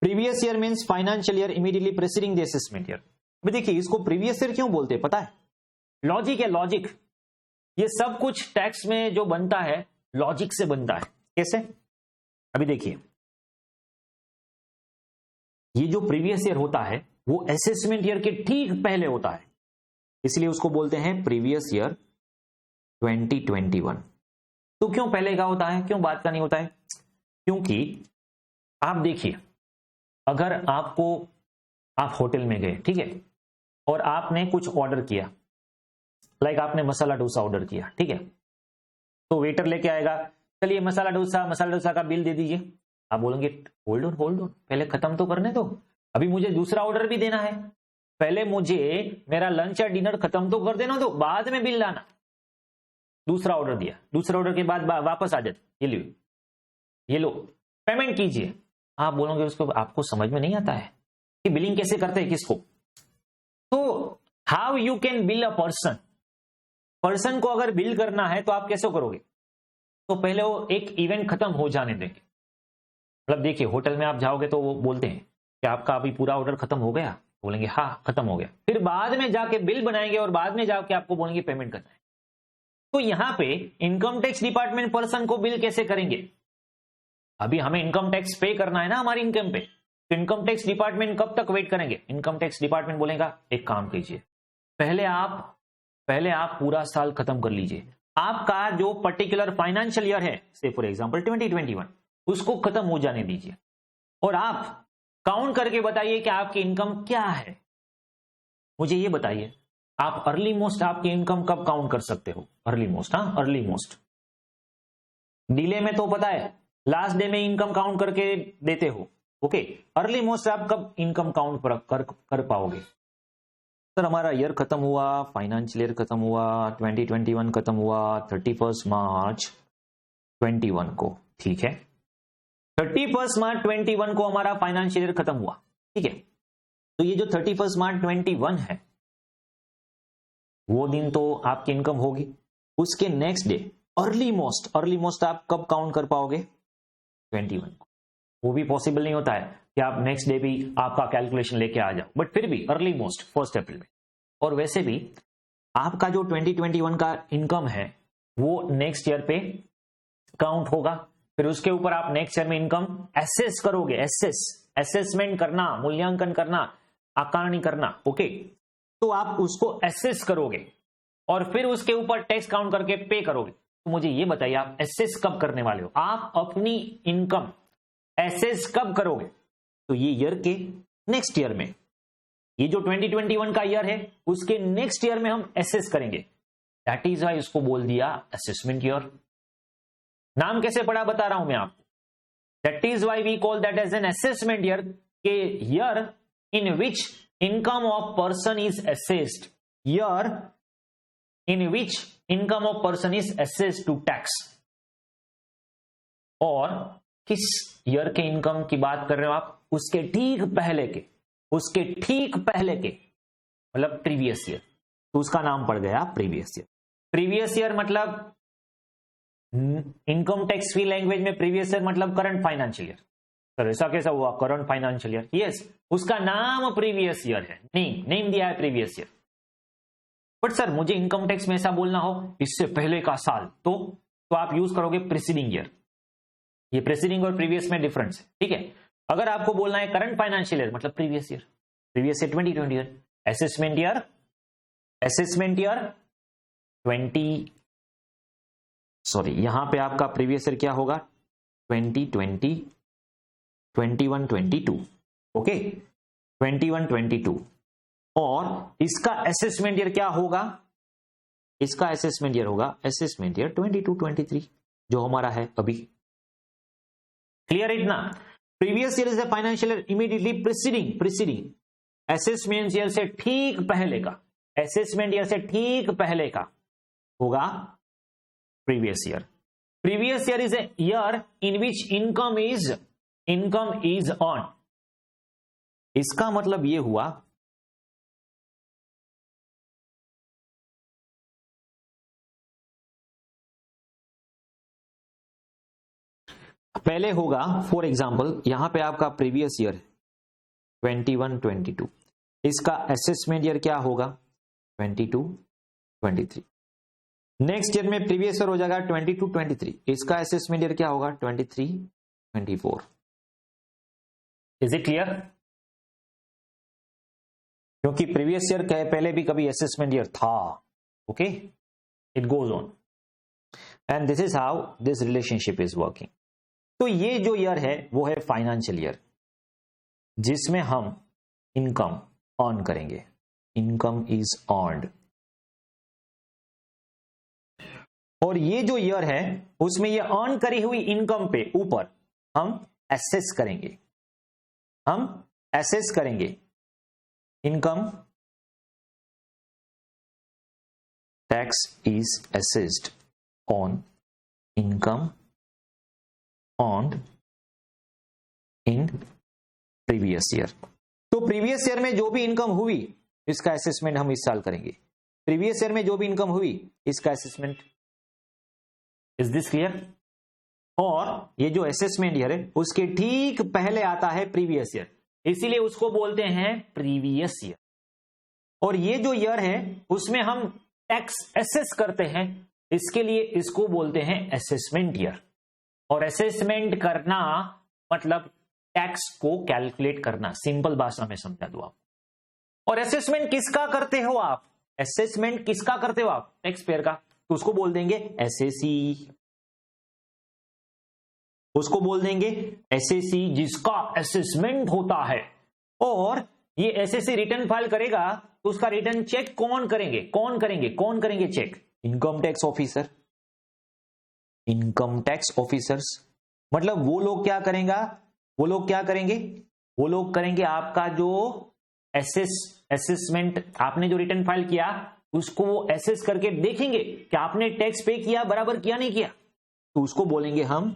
Previous year means financial year immediately preceding the assessment year. अभी देखिए इसको प्रीवियस ईयर क्यों बोलते हैं पता है, लॉजिक है, लॉजिक। ये सब कुछ टैक्स में जो बनता है लॉजिक से बनता है। कैसे? अभी देखिए, ये जो प्रीवियस ईयर होता है वो असेसमेंट ईयर के ठीक पहले होता है, इसलिए उसको बोलते हैं प्रीवियस ईयर 2021। तो क्यों पहले का होता है, क्यों बाद का नहीं होता है? क्योंकि आप देखिए, अगर आप होटल में गए, ठीक है, और आपने कुछ ऑर्डर किया, लाइक आपने मसाला डोसा ऑर्डर किया, ठीक है, तो वेटर लेके आएगा, चलिए मसाला डोसा का बिल दे दीजिए। आप बोलेंगे होल्ड ऑन, पहले खत्म तो करने दो, अभी मुझे दूसरा ऑर्डर भी देना है, पहले मुझे मेरा लंच या डिनर खत्म तो कर देना, तो बाद में बिल लाना। दूसरा ऑर्डर दिया, दूसरा ऑर्डर के बाद वापस आ जाते, ये लो पेमेंट कीजिए। आप बोलोगे उसको, आपको समझ में नहीं आता है कि बिलिंग कैसे करते हैं, किसको? तो how you can bill a person को अगर बिल करना है तो आप कैसे करोगे? तो पहले वो एक इवेंट खत्म हो जाने देंगे। मतलब देखिए, होटल में आप जाओगे तो वो बोलते हैं कि आपका अभी पूरा ऑर्डर खत्म हो गया, बोलेंगे हाँ खत्म हो गया, फिर बाद में जाके बिल बनाएंगे और बाद में जाके आपको बोलेंगे पेमेंट करना है। तो यहां पे इनकम टैक्स डिपार्टमेंट पर्सन को बिल कैसे करेंगे? अभी हमें इनकम टैक्स पे करना है ना हमारी इनकम पे, तो इनकम टैक्स डिपार्टमेंट कब तक वेट करेंगे? इनकम टैक्स डिपार्टमेंट बोलेगा एक काम कीजिए, पहले आप पूरा साल खत्म कर लीजिए, आपका जो पर्टिकुलर फाइनेंशियल ईयर है, से फॉर एग्जांपल 2021, उसको खत्म हो जाने दीजिए और आप काउंट करके बताइए कि आपकी इनकम क्या है। मुझे ये बताइए, आप अर्ली मोस्ट आपकी इनकम कब काउंट कर सकते हो? अर्ली मोस्ट, हाँ अर्ली मोस्ट। डिले में तो पता है लास्ट डे में इनकम काउंट करके देते हो, ओके। अर्ली मोस्ट आप कब इनकम काउंट कर पाओगे? सर हमारा ईयर खत्म हुआ, फाइनेंशियल ईयर खत्म हुआ, 2021 खत्म हुआ 31 मार्च 21 को, ठीक है। 31 मार्च 21 को हमारा फाइनेंशियल ईयर खत्म हुआ, ठीक है। तो ये जो 31 मार्च 21 है वो दिन तो आपकी इनकम होगी। उसके नेक्स्ट डे अर्ली मोस्ट आप कब काउंट कर पाओगे? 21 को। वो भी पॉसिबल नहीं होता है कि आप नेक्स्ट डे भी आपका कैलकुलेशन लेके आ जाओ, बट फिर भी अर्ली मोस्ट 1 अप्रैल में। और वैसे भी आपका जो 2021 का इनकम है वो नेक्स्ट ईयर पे काउंट होगा, फिर उसके ऊपर आप नेक्स्ट ईयर में इनकम एसेस करोगे। असेसमेंट करना, मूल्यांकन करना, आकलन करना, ओके। तो आप उसको एसेस करोगे और फिर उसके ऊपर टैक्स काउंट करके पे करोगे। तो मुझे ये बताइए आप एसेस कब करने वाले हो? आप अपनी इनकम एसेस कब करोगे? तो ये ईयर के नेक्स्ट ईयर में, ये जो 2021 का ईयर है उसके नेक्स्ट ईयर में हम एसेस करेंगे। दैट इज वाई इसको बोल दिया असेसमेंट ईयर। नाम कैसे पड़ा बता रहा हूं मैं आपको। That is why we call that as an assessment year, के year in which income of person is assessed, year in which income of person is assessed to tax. और किस ईयर के इनकम की बात कर रहे हो आप? उसके ठीक पहले के, उसके ठीक पहले के, मतलब प्रीवियस ईयर। तो उसका नाम पड़ गया प्रीवियस ईयर। प्रीवियस ईयर मतलब इनकम टैक्स फ्री लैंग्वेज में प्रीवियस ईयर मतलब करंट फाइनेंशियल ईयर। सर ऐसा कैसा हुआ करंट फाइनेंशियल ईयर? यस, उसका नाम प्रीवियस ईयर है, नेम दिया है प्रीवियस ईयर। बट सर मुझे इनकम टैक्स में ऐसा बोलना हो इससे पहले का साल, तो आप यूज करोगे प्रीसीडिंग ईयर। ये प्रीसीडिंग और प्रीवियस में डिफरेंस है, ठीक है। अगर आपको बोलना है करंट फाइनेंशियल ईयर मतलब प्रीवियस ईयर 2020 असेसमेंट ईयर 20, यहां पे आपका प्रीवियस ईयर क्या होगा? 2020, 21, 22, ओके, 21, 22। और इसका असेसमेंट ईयर क्या होगा? इसका असेसमेंट ईयर होगा असेसमेंट ईयर 22, 23 जो हमारा है अभी। क्लियर इतना? Previous year is the financial year immediately preceding assessment year से ठीक पहले का, असेसमेंट ईयर से ठीक पहले का होगा previous year. Previous year is a year in which income is on. इसका मतलब यह हुआ पहले होगा, फॉर एग्जाम्पल यहां पे आपका प्रीवियस ईयर 21, 22, इसका असेसमेंट ईयर क्या होगा? 22, 23। नेक्स्ट ईयर में प्रीवियस ईयर हो जाएगा 22, 23, इसका असेसमेंट ईयर क्या होगा? 23, 24। Is it clear? क्योंकि प्रीवियस ईयर के पहले भी कभी असेसमेंट ईयर था, okay. It goes on and this is how this relationship is working. तो ये जो ईयर है वो है फाइनेंशियल ईयर जिसमें हम इनकम अर्न करेंगे। Income is earned. और ये जो ईयर है उसमें ये अर्न करी हुई इनकम पे ऊपर हम एसेस करेंगे, income tax is assessed on income earned in previous year. तो प्रीवियस ईयर में जो भी इनकम हुई इसका असेसमेंट हम इस साल करेंगे। प्रीवियस ईयर में जो भी इनकम हुई इसका असेसमेंट। Is this clear? और ये जो असेसमेंट ईयर है उसके ठीक पहले आता है प्रीवियस ईयर, इसीलिए उसको बोलते हैं प्रीवियस ईयर। और ये जो ईयर है उसमें हम टैक्स असेस करते हैं, इसके लिए इसको बोलते हैं असेसमेंट ईयर। और असेसमेंट करना मतलब टैक्स को कैलकुलेट करना, सिंपल भाषा में समझा दो आप। और असेसमेंट किसका करते हो आप? असेसमेंट किसका करते हो आप? टैक्स पेयर का। तो उसको बोल देंगे एसएसी, उसको बोल देंगे एसएसी जिसका असेसमेंट होता है। और ये एसएसी रिटर्न फाइल करेगा तो उसका रिटर्न चेक कौन करेंगे check? Income tax officer, income tax officers. मतलब वो लोग क्या करेंगे? वो लोग करेंगे आपका जो असेसमेंट, आपने जो रिटर्न फाइल किया उसको वो एसेस करके देखेंगे कि आपने टैक्स पे किया, बराबर किया नहीं किया। तो उसको बोलेंगे हम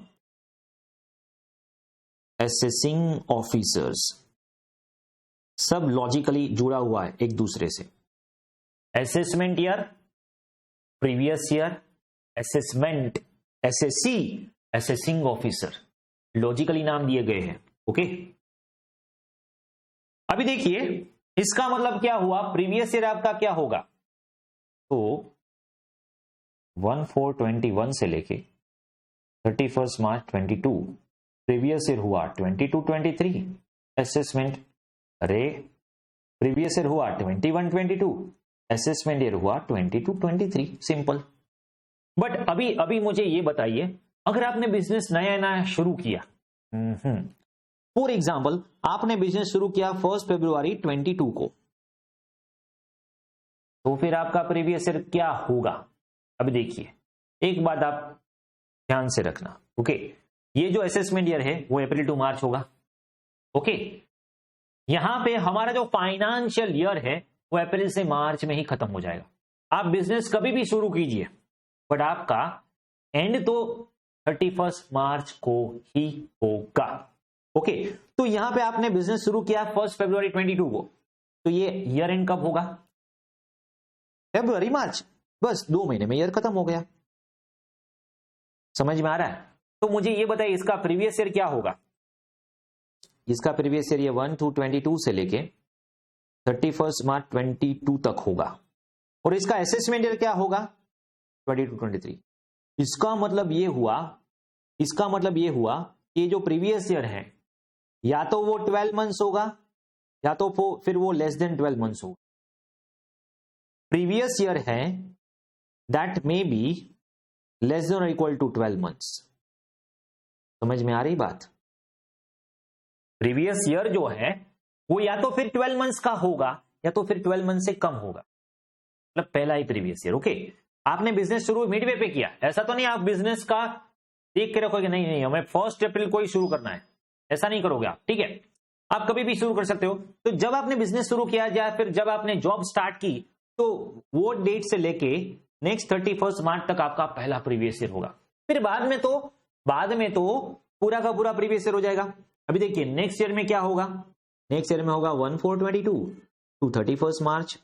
असेसिंग ऑफिसर्स, सब लॉजिकली जुड़ा हुआ है एक दूसरे से। Assessment year, previous year, assessment, SSC, assessing officer, logically नाम दिए गए हैं। ओके, अभी देखिए इसका मतलब क्या हुआ, प्रीवियस ईयर आपका क्या होगा, तो 1/4/21 से लेके 31 मार्च 22, प्रीवियस ईयर हुआ 22-23, असेसमेंट, अरे प्रीवियस ईयर हुआ 21-22, असेसमेंट ईयर हुआ 22-23, सिंपल। बट अभी मुझे ये बताइए, अगर आपने बिजनेस नया नया शुरू किया, फॉर एग्जाम्पल आपने बिजनेस शुरू किया 1 फरवरी 22 को, तो फिर आपका प्रीवियस ईयर क्या होगा। अभी देखिए एक बात आप ध्यान से रखना, ओके, ये जो असेसमेंट ईयर है वो अप्रैल टू मार्च होगा। ओके, यहां पे हमारा जो फाइनेंशियल ईयर है वो अप्रैल से मार्च में ही खत्म हो जाएगा। आप बिजनेस कभी भी शुरू कीजिए, बट आपका एंड तो 31 मार्च को ही होगा। ओके, तो यहां पे आपने बिजनेस शुरू किया 1 फरवरी 22 को, तो ये ईयर एंड कब होगा, फरवरी मार्च, बस 2 महीने में ईयर खत्म हो गया। समझ में आ रहा है। तो मुझे ये बताइए इसका प्रीवियस ईयर क्या होगा। इसका प्रीवियस ईयर ये 1/2/22 से लेके 31 मार्च 22 तक होगा, और इसका असेसमेंट ईयर क्या होगा 22-23। इसका मतलब ये हुआ कि जो प्रीवियस ईयर है या तो वो 12 मंथ्स होगा या तो फिर वो लेस देन 12 मंथ्स होगा। प्रीवियस ईयर है that may be less than और इक्वल टू 12 मंथ्स। समझ में आ रही बात। प्रीवियस ईयर जो है वो या तो फिर 12 मंथ्स का होगा या तो फिर 12 मंथ से कम होगा, मतलब पहला ही प्रीवियस ईयर। ओके, आपने बिजनेस शुरू मिडवे पे किया, ऐसा तो नहीं आप बिजनेस का देख के रखोगे नहीं हमें 1 अप्रैल को ही शुरू करना है, ऐसा नहीं करोगे आप। ठीक है, आप कभी भी शुरू कर सकते हो। तो जब आपने बिजनेस शुरू किया या फिर जब आपने जॉब स्टार्ट की, तो वो डेट से लेके नेक्स्ट 31 मार्च तक आपका पहला प्रीवियस ईयर होगा। फिर बाद में तो पूरा का पूरा प्रीवियस ईयर हो जाएगा। अभी देखिए नेक्स्ट ईयर में क्या होगा, नेक्स्ट ईयर में होगा 1/4/22 टू 31 मार्च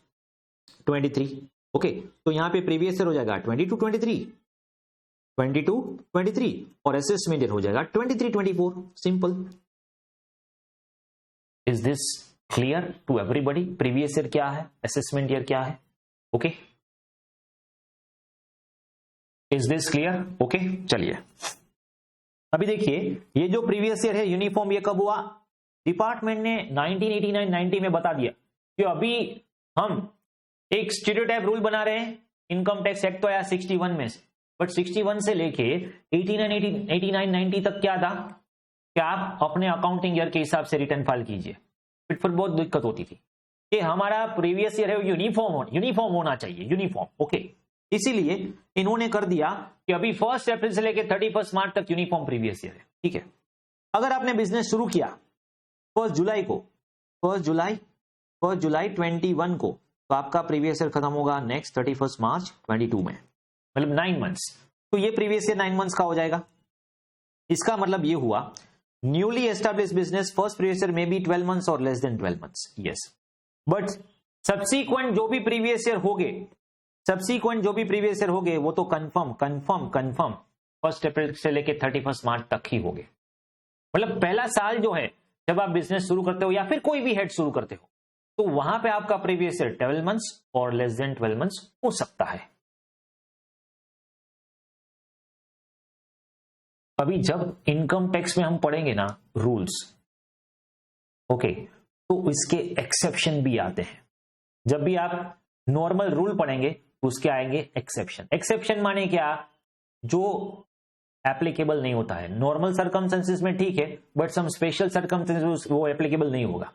23। ओके, तो यहां पे प्रीवियस ईयर हो जाएगा 22-23 और असेसमेंट ईयर हो जाएगा 23-24। Simple. Is this clear to everybody. Previous year क्या है, असेसमेंट ईयर क्या है। Okay, is this clear. Okay, चलिए अभी देखिए ये जो प्रीवियस ईयर है यूनिफॉर्म, ये कब हुआ, डिपार्टमेंट ने 1989-90 में बता दिया कि अभी हम एक स्टीरियोटाइप रूल बना रहे हैं। इनकम टैक्स एक्ट तो आया 61 में से, बट 61 से लेके 89-90 तक क्या था कि आप अपने अकाउंटिंग ईयर के हिसाब से रिटर्न फाइल कीजिए। फिर बहुत दिक्कत होती थी कि हमारा प्रीवियस ईयर है यूनिफॉर्म होना चाहिए, यूनिफॉर्म। ओके, इसीलिए इन्होंने कर दिया कि अभी 1 अप्रैल से लेकर 31 मार्च तक यूनिफॉर्म प्रीवियस ईयर है। ठीक है, अगर आपने बिजनेस शुरू किया 1 जुलाई 21 को, तो आपका प्रीवियस ईयर खत्म होगा नेक्स्ट 31 मार्च 22 में, मतलब 9 मंथ्स। तो ये प्रीवियस ईयर 9 मंथ्स का हो जाएगा। इसका मतलब ये हुआ newly establish business first previous year में बी 12 मंथ्स और less than 12 months. Yes, but subsequent जो भी प्रीवियस ईयर होगे वो तो कंफर्म 1 अप्रैल से लेके 31 मार्च तक ही होगे। मतलब पहला साल जो है जब आप बिजनेस शुरू करते हो या फिर कोई भी हेड शुरू करते हो, तो वहां पे आपका प्रीवियस ईयर 12 मंथ्स और लेस देन 12 मंथ्स हो सकता है। अभी जब इनकम टैक्स में हम पढ़ेंगे ना रूल्स, ओके, तो इसके एक्सेप्शन भी आते हैं। जब भी आप नॉर्मल रूल पढ़ेंगे उसके आएंगे एक्सेप्शन। एक्सेप्शन माने क्या, जो एप्लीकेबल नहीं होता है। नॉर्मल सर्कमस्टेंसेस में ठीक है, बट सम स्पेशल सर्कमस्टेंसेस वो एप्लीकेबल नहीं होगा।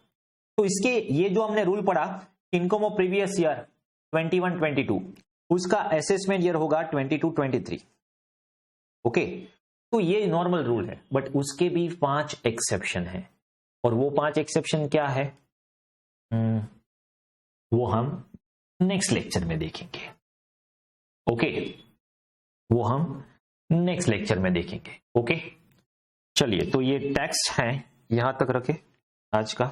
तो इसके ये जो हमने रूल पढ़ा, इनकम ऑफ प्रीवियस ईयर 21-22, उसका असेसमेंट ईयर होगा 22-23। ओके, तो ये नॉर्मल रूल है, बट उसके भी 5 एक्सेप्शन है। और वो 5 एक्सेप्शन क्या है, वो हम नेक्स्ट लेक्चर में देखेंगे। ओके, वो हम नेक्स्ट लेक्चर में देखेंगे। ओके, चलिए, तो ये टेक्स्ट है, यहां तक रखे आज का।